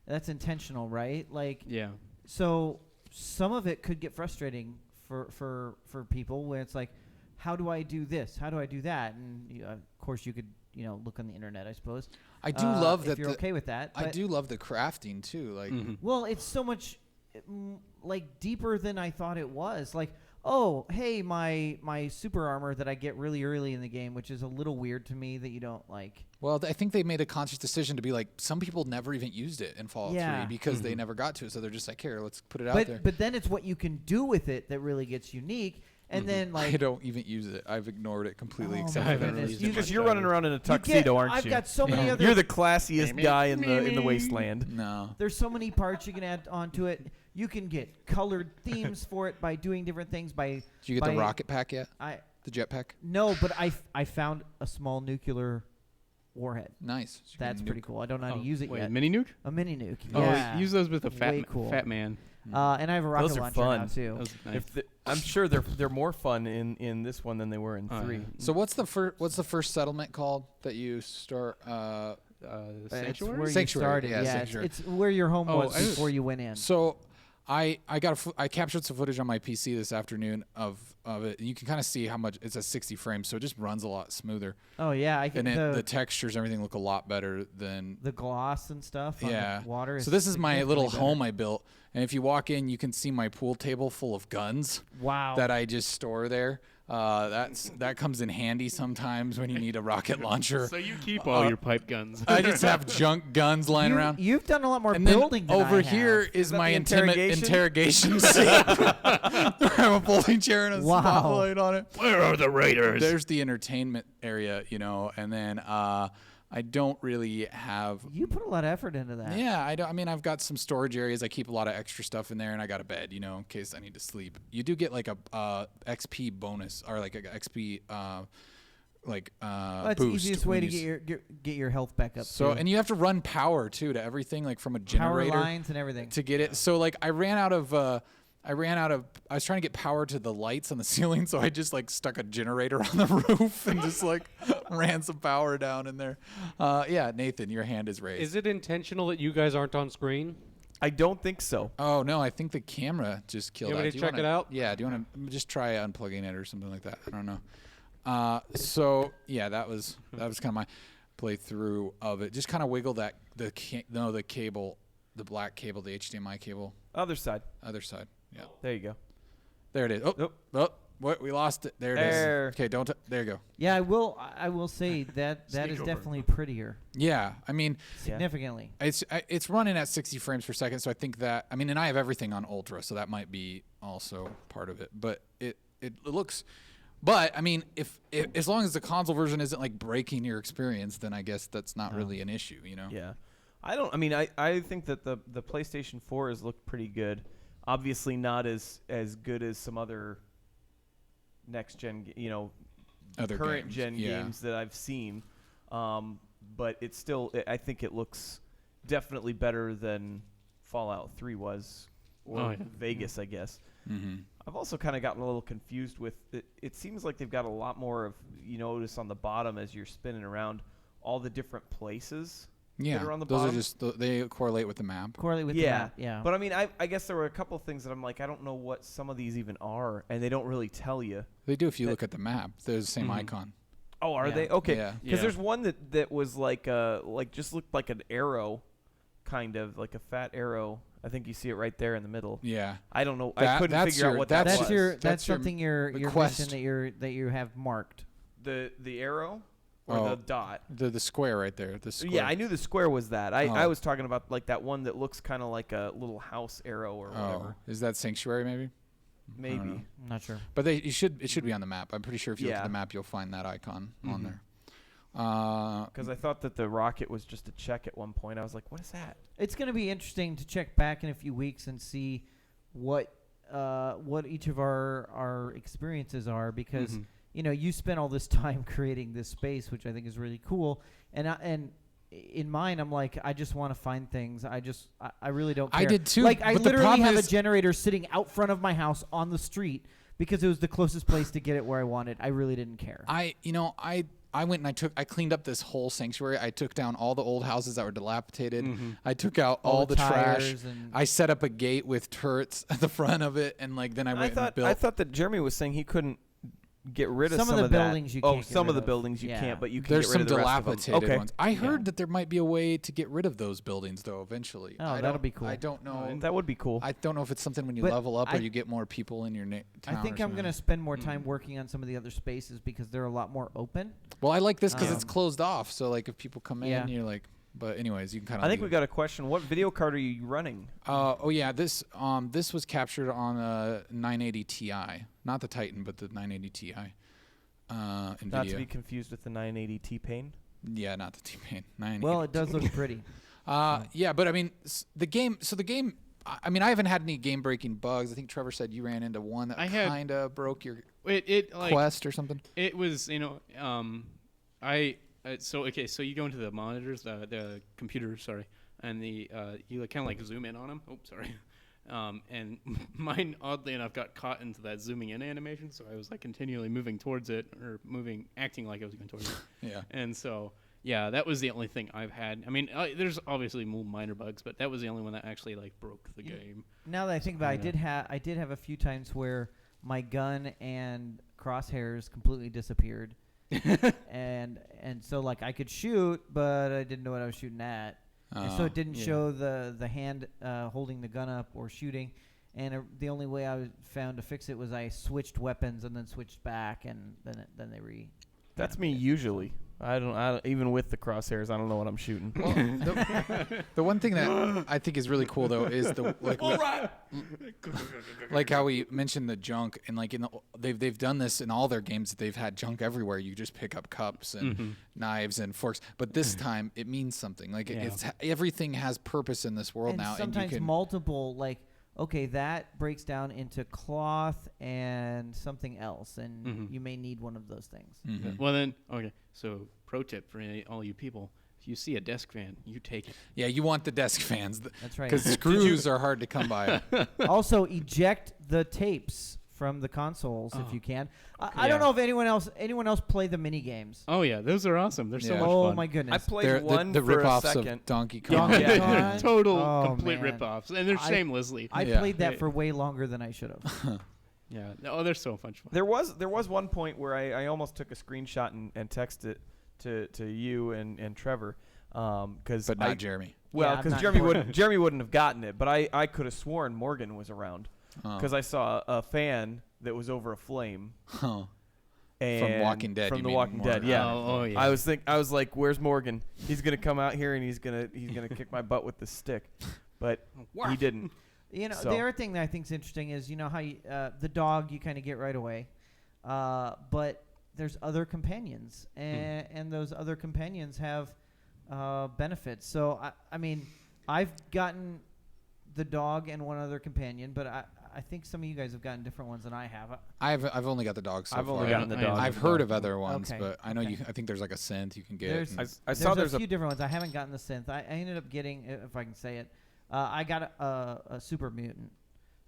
that's intentional, right? Like, Yeah. so some of it could get frustrating for people where it's like, how do I do this? How do I do that? And of course, you could look on the internet, I suppose. I do love if that you're okay with that. I but- do love the crafting too. Like, Well, it's so much like deeper than I thought it was. Like, oh, hey, my super armor that I get really early in the game, which is a little weird to me that you don't like. well, I think they made a conscious decision to be like, some people never even used it in Fallout Yeah. 3 because they never got to it. So they're just like, here, let's put it out there. But then it's what you can do with it that really gets unique. And then like I don't even use it. I've ignored it completely, Oh except my for that goodness. release. You Because you're running around in a you tuxedo, get- aren't I've you? got so many other. You're the classiest guy in the wasteland. No. There's so many parts you can add onto it. You can get colored themes for it by doing different things. Did you get the by- rocket pack yet? I The jetpack? no, but I found a small nuclear warhead. Nice. So you That's can pretty nuke. cool. I don't know how to use it Wait, yet. mini nuke? A mini nuke. Oh, Yeah. use those with a Way cool. fat man. And I have a rocket Those are launcher fun. now too. That was nice. I'm sure they're more fun in this one than they were in 3. yeah. So what's the first settlement called that you start? It's Sanctuary? where you Sanctuary, started. yeah, Yeah, Sanctuary. it's where your home Oh, was I was- before you went in. So I captured some footage on my PC this afternoon of it. You can kind of see how much it's a 60 frames, so it just runs a lot smoother. Oh yeah, I And can the the textures, everything look a lot better than gloss and stuff on yeah. the water. So this is my significantly little better. home I built, and if you walk in, you can see my pool table full of guns Wow. that I just store there. That comes in handy sometimes when you need a rocket launcher. So you keep all your pipe guns. I just have junk guns lying around. You've done a lot more And then building than over I here have. is that my the interrogation seat. I have a folding chair and a Wow. spotlight on it. Where are the raiders? There's the entertainment area, and then I don't really have. You put a lot of effort into that. Yeah, I don't. I mean, I've got some storage areas. I keep a lot of extra stuff in there, and I got a bed, in case I need to sleep. You do get like a XP bonus or like a XP That's the boost. easiest way when to you get your health back up. So too. and you have to run power too to everything, like from a Power generator lines and everything. to get it. So like I was trying to get power to the lights on the ceiling, so I just like stuck a generator on the roof and just like ran some power down in there. Yeah, Nathan, your hand is raised. Is it intentional that you guys aren't on screen? I don't think so. Oh no, I think the camera just killed You want me out. to Do check wanna- it out? Yeah, do you want to just try unplugging it or something like that? I don't know. So yeah, that was kind of my playthrough of it. Just kind of wiggle the cable, the black cable, the HDMI cable, Other side. other side. Yeah, There you go. there it is. Oh, Nope. oh, what? We lost it. There it is. There. Okay, don't. There you go. Yeah, I will say that is definitely prettier, Yeah, I mean, significantly. it's running at 60 frames per second, so I think that and I have everything on ultra, so that might be also part of it. But it looks, but I mean, if as long as the console version isn't like breaking your experience, then I guess that's not really an issue, you know? Yeah. I think that the PlayStation 4 has looked pretty good. Obviously not as good as some other next gen, Other current games, gen yeah. games that I've seen. But it's still, I think it looks definitely better than Fallout 3 was, or Vegas, I guess. Mm-hmm. I've also kind of gotten a little confused with it. It seems like they've got a lot more of, you notice on the bottom as you're spinning around, all the different places Yeah, that are on the those bottom. are just they correlate with the map. Correlate with the map. Yeah. But I mean, I guess there were a couple of things that I'm like, I don't know what some of these even are, and they don't really tell you. They do if you look at the map. There's the same icon. Oh, are Yeah. they? Okay. Yeah. Because Yeah. there's one that was like just looked like an arrow, kind of like a fat arrow. I think you see it right there in the middle. Yeah. I don't know. I couldn't that's figure out your- what that's that that's was. that's That's your- something your the mission quest. that you have marked. the arrow or Oh. the dot. The square right there. The square. Yeah, I knew the square was that. I Oh. was talking about like that one that looks kind of like a little house arrow or Oh, whatever. is that Sanctuary maybe? Maybe. know. I'm not sure. But it should be on the map. I'm pretty sure if you look at Yeah. the map, you'll find that icon on Mhm. there. Because I thought that the rocket was just a check at one point. I was like, what is that? It's going to be interesting to check back in a few weeks and see what each of our experiences are, because you spent all this time creating this space, which I think is really cool. And in mine, I'm like, I just want to find things. I really don't care. I did too. Like, I but the literally problem have a is, generator sitting out front of my house on the street because it was the closest place to get it where I wanted. I really didn't care. I went and I cleaned up this whole sanctuary. I took down all the old houses that were dilapidated. I took out all the trash. tires and- I set up a gate with turrets at the front of it, and then I went and built. I thought that Jeremy was saying he couldn't get rid of Some some of the that. buildings you Oh, can't get some of rid the of. buildings you Yeah. can't, but you can There's get some rid of the rest of them. dilapidated Okay. ones. I heard that there might be a way to get rid of those buildings, though, eventually. Oh, I that'll don't- be cool. I don't know. That would be cool. I don't know if it's something when you But level up I- or you get more people in your town. I think or I'm going to something. spend more time working on some of the other spaces because they're a lot more open. Well, I like this because it's Um, closed off. So, like, if people come in, Yeah. you're like. But anyways, you can kind of. I think we got a question. What video card are you running? Oh yeah, this was captured on a 980 Ti, not the Titan, but the 980 Ti. NVIDIA. Not to be confused with the 980 T-Pain. Yeah, not the T-Pain. 980. Well, it does look pretty. Yeah, but I mean, the game. So the game. I mean, I haven't had any game-breaking bugs. I think Trevor said you ran into one that I had- kind of broke your It like quest or something. it was so you go into the monitors, the computer, sorry, and you kind of like zoom in on them. Oh, sorry. And mine, oddly enough, got caught into that zooming in animation, so I was like continually moving towards it or acting like I was going towards it. Yeah. And so, yeah, that was the only thing I've had. I mean, there's obviously more minor bugs, but that was the only one that actually like broke the game. Now that I think about it, I did have a few times where my gun and crosshairs completely disappeared. and so like I could shoot, but I didn't know what I was shooting at. And so it didn't show the hand holding the gun up or shooting. And the only way I found to fix it was I switched weapons and then switched back, and then they That's me usually. I don't even with the crosshairs, I don't know what I'm shooting. Well, the one thing that I think is really cool though is like how we mentioned the junk, and like they've done this in all their games. They've had junk everywhere. You just pick up cups and knives and forks, but this time it means something. Like it's everything has purpose in this world and now, sometimes and you can. multiple, like, okay, that breaks down into cloth and something else, and Mhm. you may need one of those things. Mhm. Well then, okay. So pro tip for all you people: if you see a desk fan, you take it. Yeah, you want the desk fans That's right. because screws are hard to come by. Also, eject the tapes from the consoles if Oh. you can. I don't Yeah. know if anyone else play the mini games. Oh yeah, those are awesome. They're so Yeah. much Oh fun. my goodness! I played They're one the for a ripoffs second. of Donkey Kong. Donkey Yeah, Kong? total Oh, complete man. rip-offs, and they're I- shamelessly. I Yeah. played that Hey. for way longer than I should have. Yeah. Oh, they're so much fun. There was one point where I almost took a screenshot and texted it to you and Trevor, because But not Jeremy. well, Yeah, I'm because not Jeremy wouldn't have gotten it, but I could have sworn Morgan was around Oh. because I saw a fan that was over a flame. Huh. And Walking Dead, From you The mean Walking Dead, Morgan. yeah. Oh yeah. I was like, "Where's Morgan? He's gonna come out here and he's gonna kick my butt with this stick," but he didn't. You know, So- the other thing that I think is interesting is, you know, how you, the dog you kind of get right away, but there's other companions, and those other companions have benefits. So I mean, I've gotten the dog and one other companion, but I think some of you guys have gotten different ones than I have. I've only got the dog so I've far. only gotten the I dog. only I've got the heard dog. of other ones, Okay, but I know okay. I think there's like a synth you can get. There's- and- I saw There's there's a few different ones. I haven't gotten the synth. I ended up getting, if I can say it, I got a super mutant.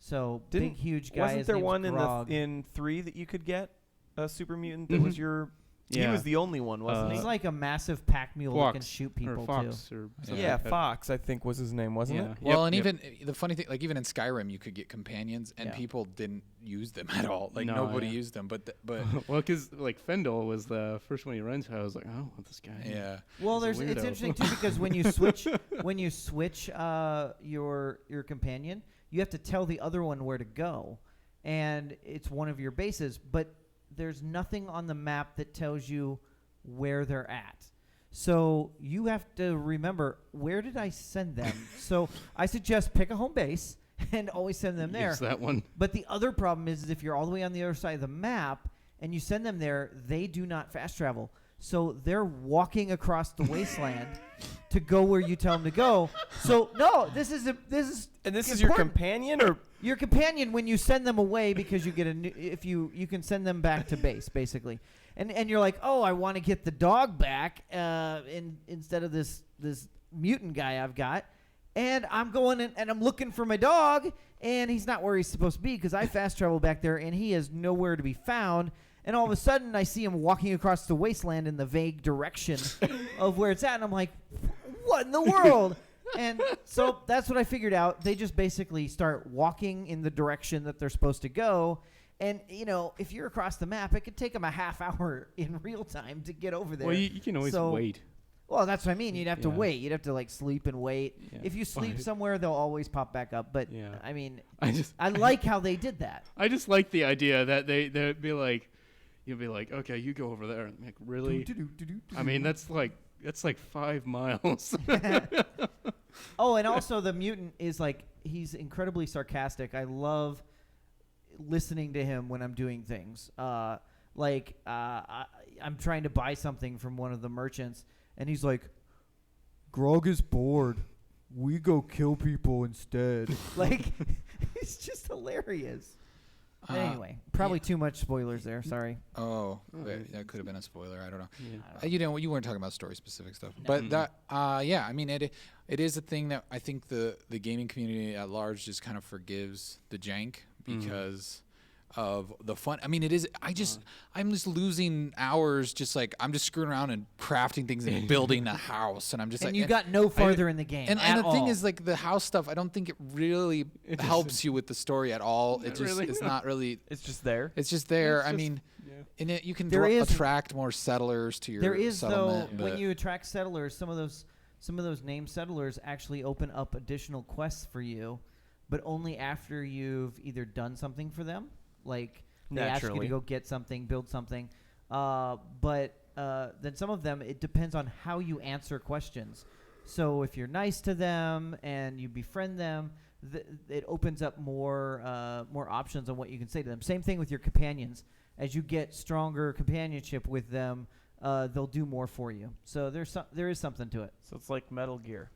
So big, huge guy. Wasn't his there name's one Grog. in 3 that you could get a super mutant that Mhm. was your? He Yeah. was the only one, wasn't He's he? like a massive pack mule that can Fox, shoot or people Fox too. or something Yeah, like that. Fox, I think was his name, wasn't Yeah. it? Well, Yep, and yep. even the funny thing, like even in Skyrim, you could get companions, and Yeah. people didn't use them at all. Like No, nobody yeah. used them, but Well, because like Fendel was the first one he runs. I was like, oh, I want this guy. yeah. Well, He's a it's weirdo. interesting too because when you switch your companion, you have to tell the other one where to go, and it's one of your bases. But there's nothing on the map that tells you where they're at. So you have to remember, where did I send them? So I suggest pick a home base and always send them there. Use that one. But the other problem is if you're all the way on the other side of the map and you send them there, they do not fast travel. So they're walking across the wasteland to go where you tell them to go. So no, this is And this is your important. companion, or Your companion when you send them away because you get a new, if you can send them back to base basically. And you're like, "Oh, I want to get the dog back instead of this mutant guy I've got." And I'm going and I'm looking for my dog, and he's not where he's supposed to be because I fast travel back there, and he is nowhere to be found. And all of a sudden, I see him walking across the wasteland in the vague direction of where it's at, and I'm like, "What in the world?" And so that's what I figured out. They just basically start walking in the direction that they're supposed to go. And, you know, if you're across the map, it could take them a half hour in real time to get over there. Well, you can always So- wait. Well, that's what I mean. You'd have to Yeah. wait. You'd have to, like, sleep and wait. Yeah. If you sleep Well, somewhere, they'll always pop back up. But, Yeah. I mean, I like how they did that. I just like the idea that they'd be like, you'd be like, okay, you go over there. And like, really? I mean, that's like 5 miles. Oh, and also the mutant is, like, he's incredibly sarcastic. I love listening to him when I'm doing things. I'm trying to buy something from one of the merchants, and he's like, "Grog is bored. We go kill people instead." Like, it's just hilarious. But anyway, probably too much spoilers there. Sorry. Oh, Alright. that could have been a spoiler. I don't know. Yeah. You weren't talking about story specific stuff, but that yeah, I mean it is a thing that I think the gaming community at large just kind of forgives the jank because of the fun. I mean, it is. I'm just losing hours. Just like I'm just screwing around and crafting things and building a house, and I'm just And like. you got no farther in the game. And at the thing all. is, like the house stuff, I don't think it really helps you with the story at all. It just really? it's not really. it's just there? It's just there. It's I just- mean, yeah. in it you can There is- attract more settlers to your there is settlement. though when but- you attract settlers, some of those named settlers actually open up additional quests for you, but only after you've either done something for them, like they ask you to Naturally. go get something, build something. But then some of them, it depends on how you answer questions. So if you're nice to them and you befriend them, it opens up more options on what you can say to them. Same thing with your companions. As you get stronger companionship with them, they'll do more for you. So there is something to it. So it's like Metal Gear.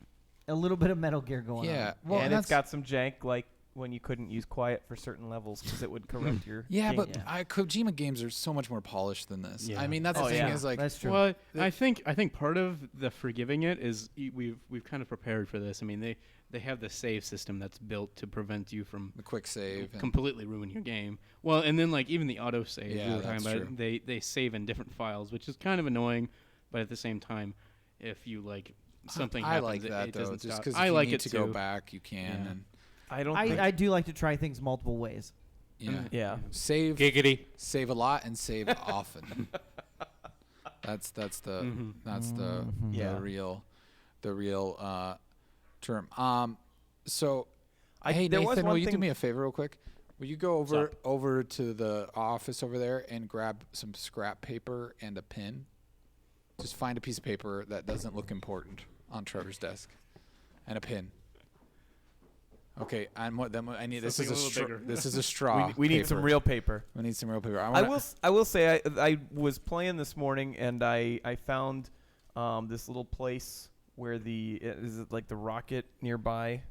A little bit of Metal Gear going on. yeah, well, and it's that's got some jank like when you couldn't use quiet for certain levels because it would corrupt your. Yeah, game. but Kojima games are so much more polished than this. Yeah. I mean, that's the thing is like, That's true. Well, I think part of the forgiving it is we've kind of prepared for this. I mean, they have the save system that's built to prevent you from the quick save. And completely ruin your game. Well, and then like even the auto save Yeah, we were talking that's about, they save in different files, which is kind of annoying, but at the same time, if you like something I happens, like that it though, doesn't just stop. because I you like need it to too. go back, you can. Yeah. And I don't. think I do like to try things multiple ways. yeah, Yeah. save Giggity. save a lot and save often. That's the Yeah. the real term. So hey there was Nathan, one will you do thing- me a favor real quick? Will you go over to the office over there and grab some scrap paper and a pen? Just find a piece of paper that doesn't look important on Trevor's desk, and a pin. Okay, and what? Then I need. This is Something a a little straw. bigger. This is a straw. We need some paper. real paper. We need some real paper. I will say I was playing this morning and I found this little place where is it like the Rocket nearby.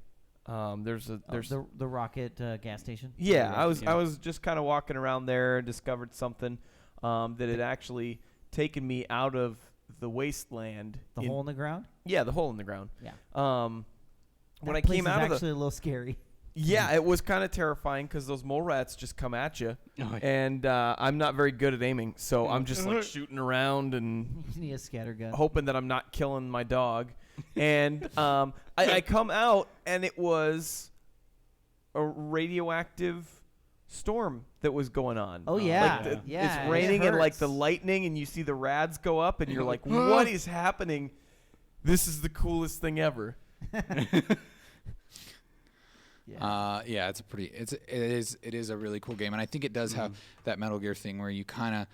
There's the Rocket gas station. yeah. I Yeah. was just kind of walking around there and discovered something that had actually taken me out of the wasteland. The hole in the ground. Yeah, the hole in the ground. Yeah. When That I place came is out of actually a little scary. yeah, it was kind of terrifying because those mole rats just come at you, Oh, yeah. and I'm not very good at aiming, so I'm just like shooting around and You need a scatter gun. hoping that I'm not killing my dog. And I come out, and it was a radioactive storm that was going on. Oh, yeah. Like Yeah, it's it raining and like hurts. the lightning, and you see the rads go up, and you're like, "What is happening? This is the coolest thing ever." Yeah, it is a really cool game, and I think it does have that Metal Gear thing where you kind of,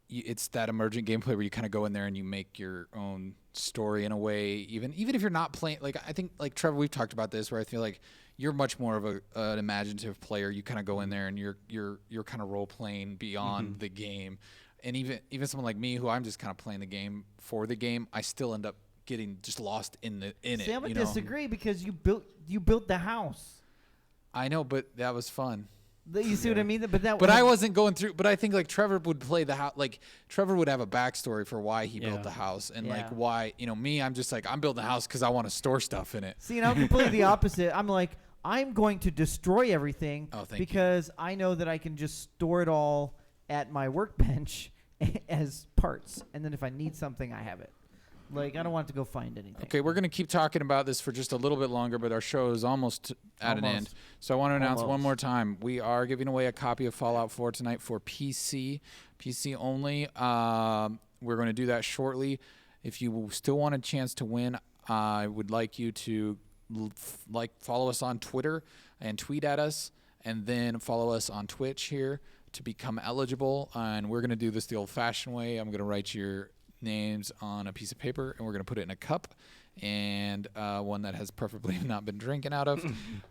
it's that emergent gameplay where you kind of go in there and you make your own story in a way, even if you're not playing. Like I think, like Trevor, we've talked about this, where I feel like you're much more of an imaginative player. You kind of go in there and you're kind of role playing beyond the game, and even someone like me, who I'm just kind of playing the game for the game, I still end up getting just lost in it. See, I would you know? disagree because you built the house. I know, but that was fun. You see what I mean? But I wasn't going through. But I think like Trevor would play the house. Like Trevor would have a backstory for why he built the house, and like Yeah. why me. I'm just like, I'm building a house because I want to store stuff in it. See, and I'm completely the opposite. I'm like, I'm going to destroy everything Oh, thank you. because I know that I can just store it all at my workbench as parts, and then if I need something, I have it. Like, I don't want to go find anything. Okay, we're gonna keep talking about this for just a little bit longer, but our show is almost at an end. Almost. So I want to announce one Almost. more time: we are giving away a copy of Fallout 4 tonight for PC only. We're going to do that shortly. If you still want a chance to win, I would like you to follow us on Twitter and tweet at us, and then follow us on Twitch here to become eligible. And we're going to do this the old-fashioned way. I'm going to write your names on a piece of paper, and we're going to put it in a cup, and one that has preferably not been drinking out of,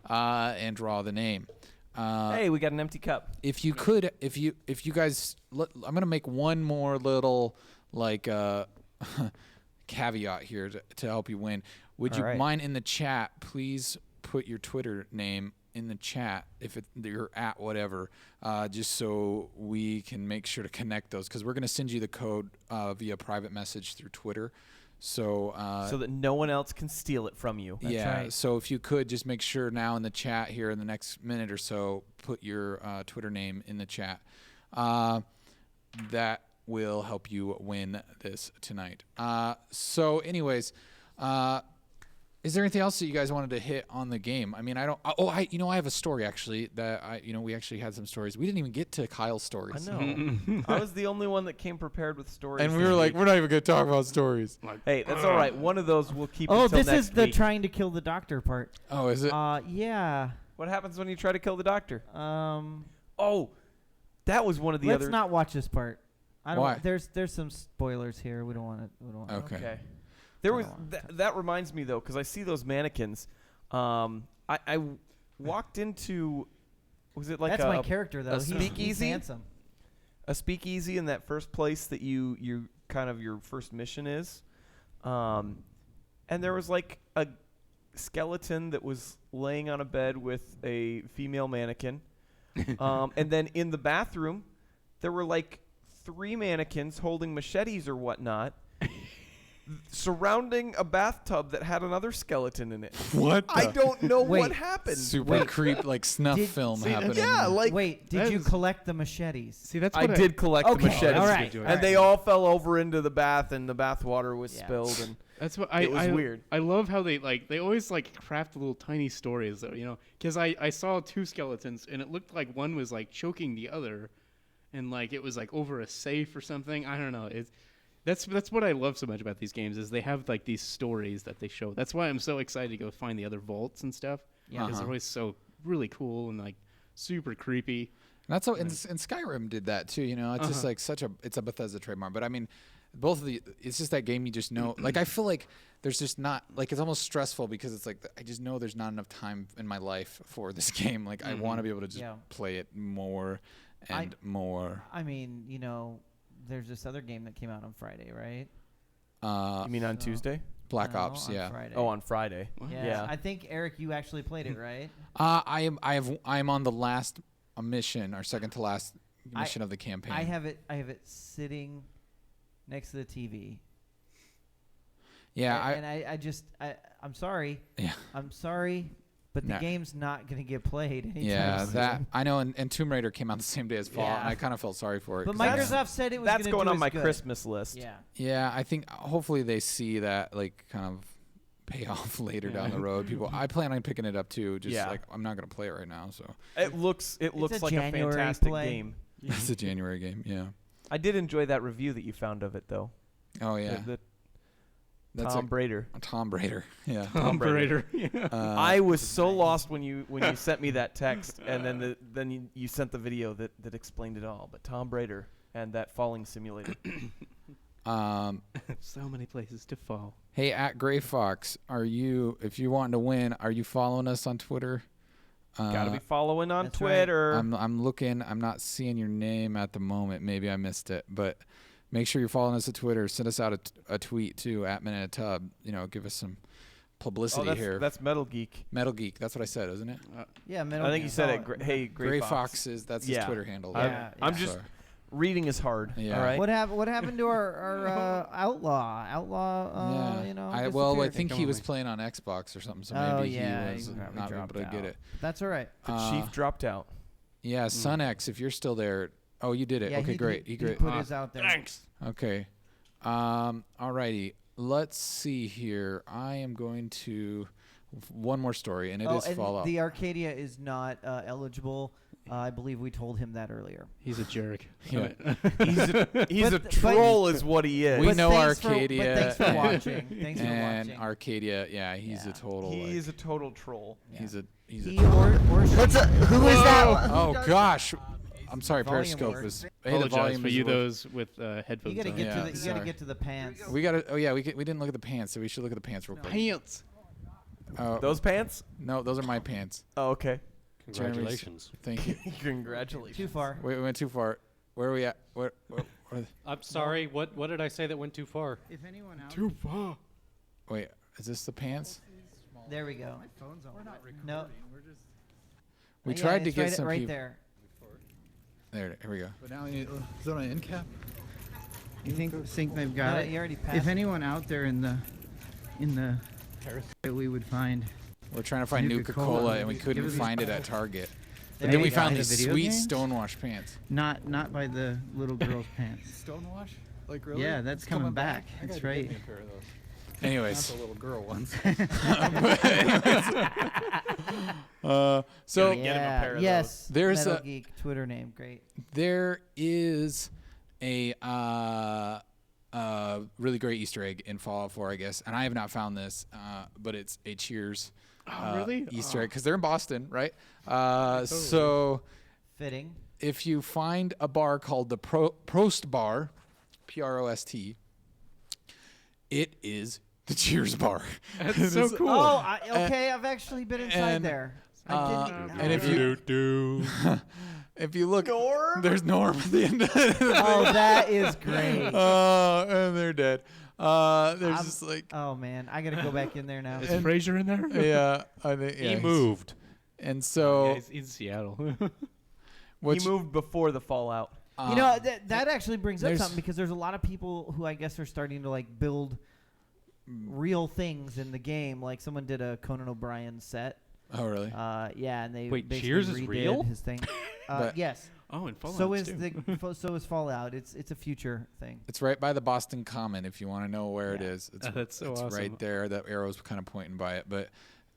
and draw the name. Hey, we got an empty cup. If you could, if you guys, I'm going to make one more little like caveat here to help you win. Would you All right. mind in the chat, please put your Twitter name in the chat if you're at whatever, just so we can make sure to connect those, because we're going to send you the code via private message through Twitter. So So that no one else can steal it from you. That's yeah, right. so if you could just make sure now in the chat here in the next minute or so, put your Twitter name in the chat. That will help you win this tonight. So anyways, is there anything else that you guys wanted to hit on the game? I mean, I have a story actually that we actually had some stories. We didn't even get to Kyle's stories. I know. I was the only one that came prepared with stories. And we this were like, week. we're not even going to talk about stories. Hey, that's all right. One of those we'll keep. Oh, until this next is the week. trying to kill the doctor part. Oh, is it? Yeah. What happens when you try to kill the doctor? Um, Oh, that was one of the let's other. not watch this part. I don't. Why? There's some spoilers here. We don't want to. We don't want. Okay. There was Oh. that reminds me though, because I see those mannequins. I walked into, was it like That's a, my character though. He's speakeasy? handsome. a speakeasy in that first place that you kind of your first mission is, and there was like a skeleton that was laying on a bed with a female mannequin. And then in the bathroom, there were like 3 mannequins holding machetes or whatnot surrounding a bathtub that had another skeleton in it. What? I don't know Wait. what happened. Super creep, like snuff Did- film See, happening. Yeah, like Wait, did that you is- collect the machetes? See, that's I what did collect Okay, the machetes, all right, and they all fell over into the bath, and the bath water was Yeah. spilled. And That's what It was weird. I love how they always like craft little tiny stories, though, you know, because I saw 2 skeletons and it looked like one was like choking the other, and like it was like over a safe or something. I don't know. That's what I love so much about these games is they have like these stories that they show. That's why I'm so excited to go find the other vaults and stuff. Yeah. because they're always so really cool and like super creepy. That's how and Skyrim did that too. You know, it's just like it's a Bethesda trademark. But I mean, both of the it's just that game you just know. Like I feel like there's just not like it's almost stressful because it's like I just know there's not enough time in my life for this game. Like I want to be able to just play it more and more. I mean, you know, there's this other game that came out on Friday, right? you mean on Tuesday? Black No, Ops, on yeah. Friday. Oh, on Friday. Yeah. I think Eric, you actually played it, right? I am on the last mission or second to last mission of the campaign. I have it sitting next to the TV. Yeah, I'm sorry. Yeah. I'm sorry, but the game's not going to get played anytime Yeah, soon. that I know. And Tomb Raider came out the same day as Fallout, Yeah. and I kind of felt sorry for it. But 'cause I- Microsoft said it was That's gonna going do on as my good. Christmas list. Yeah. Yeah, I think hopefully they see that like kind of pay off later down the road. People, I plan on picking it up too. Just like I'm not gonna play it right now, so It looks a like a January fantastic play. game. it's a January game. Yeah. I did enjoy that review that you found of it, though. Oh yeah. The That's Tom Brader. Tom Raider. Yeah. Tomb Raider. I was so lost when you sent me that text, and then you sent the video that explained it all. But Tom Brader and that falling simulator. So many places to fall. Hey, at Gray Fox, if you want to win, are you following us on Twitter? Gotta be following on that's right. Twitter. I'm looking. I'm not seeing your name at the moment. Maybe I missed it, but make sure you're following us at Twitter. Send us out a tweet too at Minute a Tub. You know, give us some publicity here. That's Metal Geek. Metal Geek. That's what I said, isn't it? Yeah, Metal I think you said Solid. it. Hey, Gray Fox. That's his Yeah. Twitter handle. Yeah, I'm yeah. just Sorry. reading is hard. Yeah. All right. What happened to our outlaw? Yeah. You know. I disappeared. think he was playing on Xbox or something, so Oh, maybe yeah, he was he probably not able dropped to get out. it. That's all right. The chief dropped out. Yeah, SunX, if you're still there. Oh, you did it. Yeah, okay, he, great. He, He great. put his out there. Thanks. Okay. Alrighty. Let's see here. I am going to one more story, and it is and Fallout. the Arcadia is not eligible. I believe we told him that earlier. He's a jerk. Yeah. He's a But- troll, is what he is. We But know thanks Arcadia. but thanks for and- watching. Thanks for and watching. Arcadia, yeah, he's a total. He is a total troll. He's a. He or who is that? Oh gosh, I'm sorry. Volume Periscope word. is. Hey, the Apologize volume for is you working. those with headphones. You gotta on. get Yeah, to the. You gotta sorry. get to the pants. We gotta. Oh yeah, we didn't look at the pants, so we should look at the pants real quick. Pants. Oh, Those pants? no, those are my pants. Oh, okay. Congratulations. Thank you. Congratulations. Too far. We went too far. Where are we at? Where I'm sorry. What did I say that went too far? If anyone out Too far. wait, is this the pants? There we go. No. We Yeah, tried to it's get right, some right people. there. There, here we go. But now I need, is that an end cap? You think they've No, got it? you already passed. If anyone out there in the that we would find, We're trying to find Nuka-Cola. Nuka-Cola, and we Give couldn't us these- find it at Target. There And then you we go. found By the these video sweet games? stonewash pants. not by the little girl's pants. Stonewash? Like really? Yeah, that's coming back. That's right. Anyways, little girl ones. so Get him a pair of yes. There's Metal a- Geek Twitter name. Great. there is a really great Easter egg in Fallout 4, I guess, and I have not found this, but it's a Cheers really? Easter egg because they're in Boston, right? So Fitting. if you find a bar called the Prost Bar, Prost, it is the Cheers bar. That's so cool. Oh, okay. I've actually been inside and, there. I didn't. and if you if you look, there's Norm at the end. Oh, that is great. Oh, and they're dead. There's just like Oh man, I gotta go back in there now. Is Frasier in there? yeah, I think He yeah, moved. and so he's in Seattle. which, He moved before the Fallout. You know, that actually brings up there's- something because there's a lot of people who I guess are starting to like build real things in the game. Like someone did a Conan O'Brien set. Oh really? Yeah, and they Wait, basically Cheers is redid real? his thing. But- Yes. Oh, and Fallout So is too. so is Fallout. It's a future thing. It's right by the Boston Common. If you want to know where it Yeah. is, it's, That's so it's awesome. right there. That arrow's kind of pointing by it, but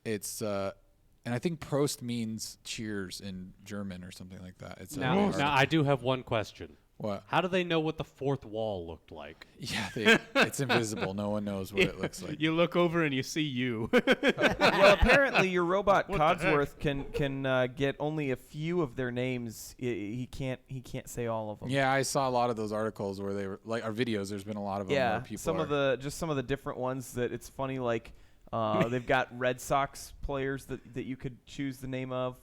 it's and I think Prost means cheers in German or something like that. It's Now, I do have one question. what? How do they know what the fourth wall looked like? Yeah, it's invisible. No one knows what it looks like. You look over and you see you. Well, apparently your robot What the heck? Codsworth can get only a few of their names. He can't say all of them. Yeah, I saw a lot of those articles where they were like our videos. There's been a lot of them where Yeah, people some are, of the different ones that it's funny. Like they've got Red Sox players that you could choose the name of.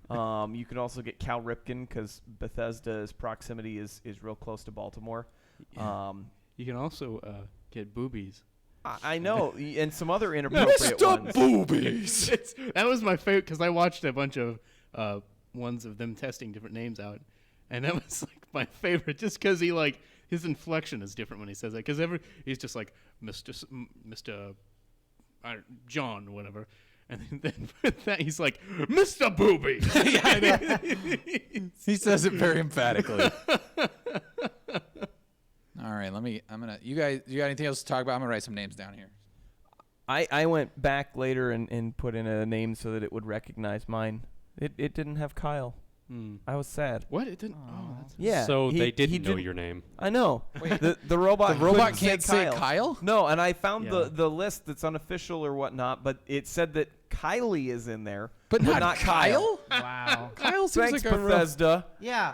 You could also get Cal Ripken because Bethesda's proximity is real close to Baltimore. You can also get boobies. I know, and some other inappropriate ones. boobies. That was my favorite because I watched a bunch of ones of them testing different names out, and that was like my favorite just because he like his inflection is different when he says that because he's just like Mr. John or whatever. And then with that, he's like, Mr. Booby. He says it very emphatically. All right, you guys, you got anything else to talk about? I'm gonna write some names down here. I went back later and put in a name so that it would recognize mine. It didn't have Kyle. I was sad. What? It didn't. Oh, that's Yeah. So he- they he didn't know your name. I know. The robot. The robot couldn't can't say Kyle? No, and I found Yeah. the list that's unofficial or whatnot, but it said that Kylie is in there, But not Kyle. Wow. Kyle seems Thanks, like a real. Bethesda. Yeah.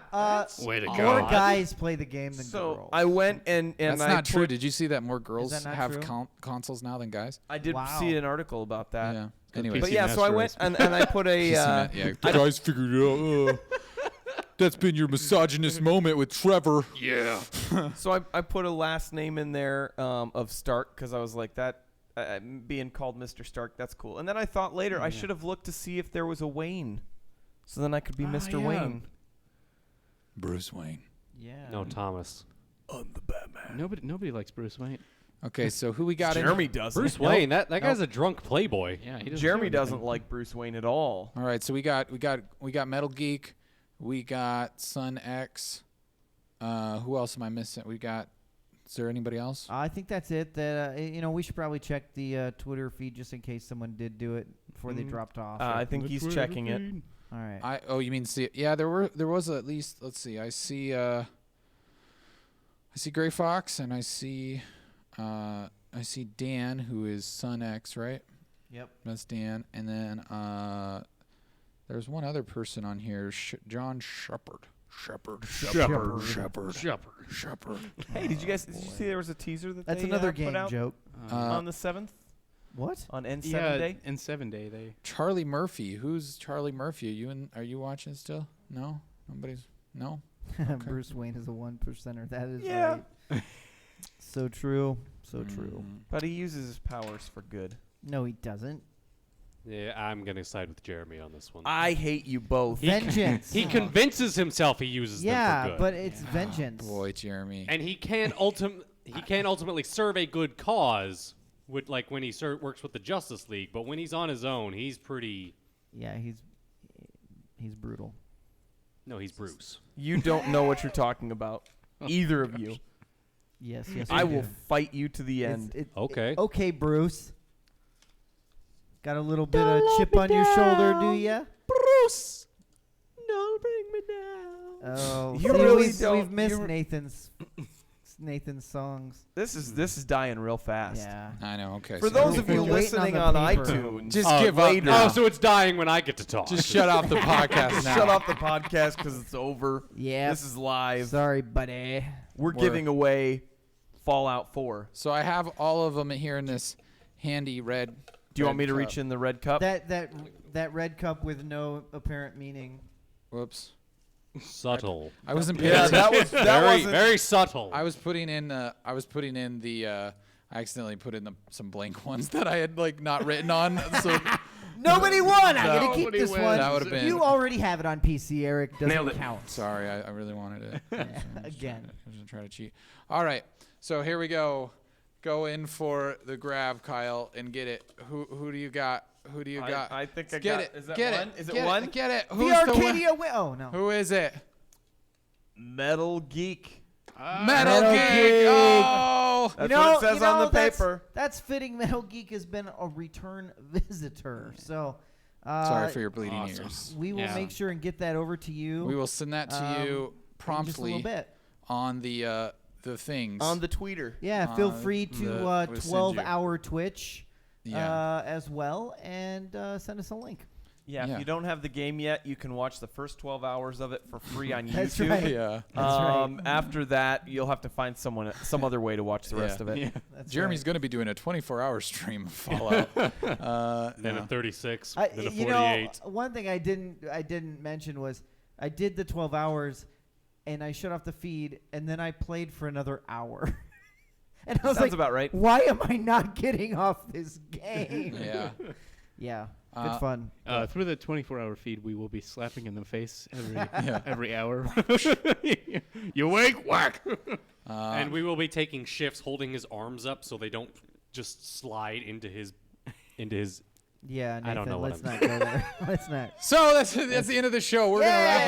way to More go. guys play the game than So girls. I went and That's I not true. put- Did you see that more girls that not have true? consoles now than guys? I did Wow. see an article about that. Yeah. Anyway, But PC yeah, so I Master went Race. and I put a. yeah, the guys figured it out. That's been your misogynist moment with Trevor. Yeah. So I put a last name in there of Stark because I was like that. Being called Mr. Stark, that's cool. And then I thought later I should have looked to see if there was a Wayne, so then I could be Mr. yeah. Wayne. Bruce Wayne. yeah. No, Thomas. I'm the Batman. Nobody likes Bruce Wayne. Okay, so who we got Jeremy doesn't. Bruce Wayne, that guy's a drunk playboy. Yeah, he doesn't. Jeremy do doesn't anything. like Bruce Wayne at all. in? All right, so we got Metal Geek. We got Sun X. Who else am I missing? Is there anybody else? I think that's it. That we should probably check the Twitter feed just in case someone did do it before they dropped off. I think he's checking it. All right. You mean see? Yeah, there was at least. Let's see. I see Gray Fox, and I see Dan, who is Sun X, right? Yep. That's Dan, and then there's one other person on here, John Shepard. Shepard. Hey, did you see there was a teaser that That's they another put game out joke. on the 7th What? on N7 Yeah, Day? in 7 Day they. Charlie Murphy. Who's Charlie Murphy? Are you watching still? No, nobody's. No. Bruce Wayne is a 1%er. That is Yeah. right. So true. So true. But he uses his powers for good. No, he doesn't. Yeah, I'm going to side with Jeremy on this one. I hate you both. Vengeance. He convinces himself he uses them for yeah, good. but it's vengeance. Boy, Jeremy. And he can't ultimately serve a good cause with like when he works with the Justice League, but when he's on his own, he's pretty. Yeah, he's brutal. No, he's Bruce. You don't know what you're talking about. Either of you. Yes, yes. I we will do. fight you to the end. Okay. Okay, Bruce. Got a little bit of chip on your shoulder, do ya? Bruce, don't bring me down. Oh, You see, really we've don't- missed you- Nathan's songs. This is dying real fast. Yeah. I know. Okay. For so those of We're you waiting on listening the on paper. iTunes, Just give up later, now. Oh, so it's dying when I get to talk. just shut off the podcast now. shut off the podcast because it's over. Yeah. This is live. Sorry, buddy. We're giving away Fallout 4. So I have all of them here in this handy red. Do you want me to cup. reach in the red cup? That red cup with no apparent meaning. Whoops. Subtle. I wasn't paying Yeah, attention. that Very, wasn't. very subtle. I was putting in the I accidentally put in some blank ones that I had like not written on. So Nobody won. I'm gonna keep Nobody this wins. one. That would've been- You already have it on PC, Eric. Doesn't Nailed it. count. sorry, I really wanted it. Again. I was gonna try to cheat. All right, so here we go. Go in for the grab, Kyle, and get it. Who do you got? Who do you got? I think I get got it. Is that get one? It. Is it get one? It, get it. The Who's the win- Arcadia win. Oh no. Who is it? Metal Geek. Metal Geek. Oh. That's what it says on the paper. That's fitting. Metal Geek has been a return visitor. So Sorry for your bleeding awesome. ears. we will Yeah. make sure and get that over to you. We will send that to you in just a little promptly bit. on the things. On the tweeter. Yeah, feel Uh, free the- to we'll send you. 12-hour Twitch Yeah. as well, and send us a link. Yeah, Yeah. if you don't have the game yet, you can watch the first 12 hours of it for free on That's YouTube. right. Yeah. That's right. After that, you'll have to find some other way to watch the rest Yeah. of it. Yeah. That's Jeremy's right. going to be doing a 24-hour stream of Fallout. Then no. a 36, I, then a you 48. know, one thing I didn't mention was I did the 12 hours, and I shut off the feed, and then I played for another hour. And I was Sounds like, about right. why am I not getting off this game? Yeah. Yeah, good fun. Through the 24-hour feed, we will be slapping in the face Yeah. every hour. You wake, whack. And we will be taking shifts holding his arms up so they don't just slide into his Yeah, Nathan, I don't know what let's I'm not go there. Let's not. So that's the end of the show. We're gonna wrap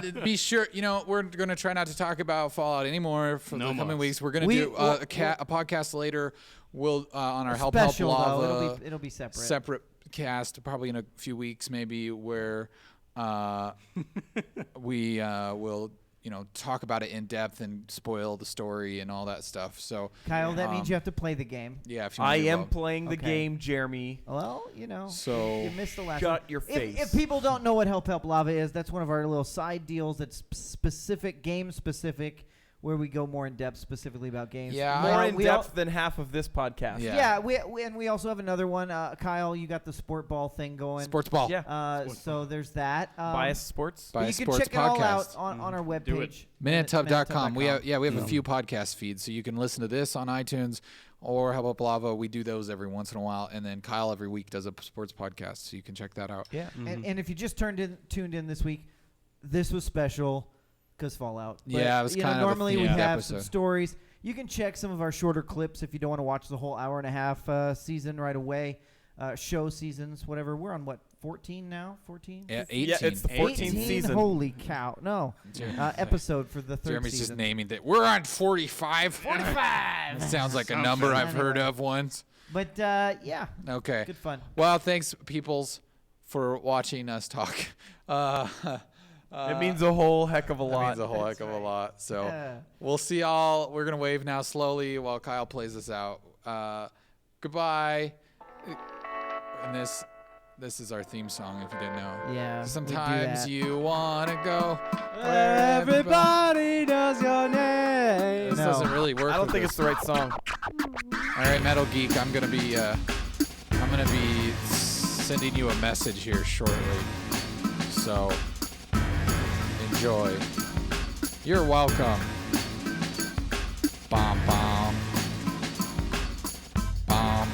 it Yay! up. Be sure, we're gonna try not to talk about Fallout anymore for No the coming more. weeks. We're gonna We- do we'll- a podcast later. We'll on our A Help special, Lava though. It'll be separate. separate cast, probably in a few weeks, maybe where we will talk about it in depth and spoil the story and all that stuff. So Kyle, that means you have to play the game. yeah, if you I wanna be am involved. playing the Okay. game, Jeremy. Well, So you missed the last Shut one. your If face. people don't know what Help Lava is, that's one of our little side deals that's specific, game specific, where we go more in depth specifically about games. Yeah, More in we al- depth than half of this podcast. Yeah. Yeah, we also have another one. Kyle, you got the sport ball thing going. Sports ball. Yeah. So there's that. Bias Sports. But you Bias can Sports check it all out Podcast. on our webpage. Do it. Minutub.com. We have Minutub.com. a few podcast feeds, so you can listen to this on iTunes or Help Up Lava. We do those every once in a while, and then Kyle every week does a sports podcast, so you can check that out. Yeah. And if you just tuned in this week, this was special because Fallout. But, Yeah, it was kind of a normally we themed have some episode. stories. You can check some of our shorter clips if you don't want to watch the whole hour and a half season right away. Show seasons, whatever. We're on 14 now? 14? Yeah, 15? 18. Yeah, it's the 14th 18? season. Holy cow! No, episode for the third Jeremy's season. just naming that. We're on 45. 45. Sounds like a Sounds number good. I've heard Anyway. of once. But yeah, Okay. good fun. Well, thanks, peoples, for watching us talk. It means a whole heck of a That lot. means a whole That's heck of a right. lot. So Yeah. we'll see y'all. We're going to wave now slowly while Kyle plays us out. Goodbye. And this is our theme song, if you didn't know. Yeah. we do Sometimes that. you want to go. Everybody knows your name. This No. doesn't really work. I don't with think this. it's the right song. All right, Metal Geek, I'm gonna be sending you a message here shortly. So enjoy. You're welcome. Bomb bomb. Bomb.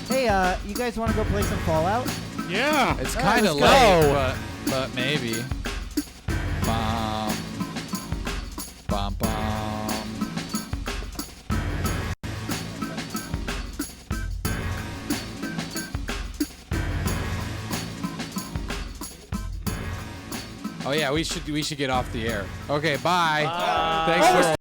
Hey, you guys want to go play some Fallout? Yeah. It's Oh, kind of let's late, go. but maybe. Bomb. Bomb bomb. Oh yeah, we should get off the air. Okay, bye. Thanks for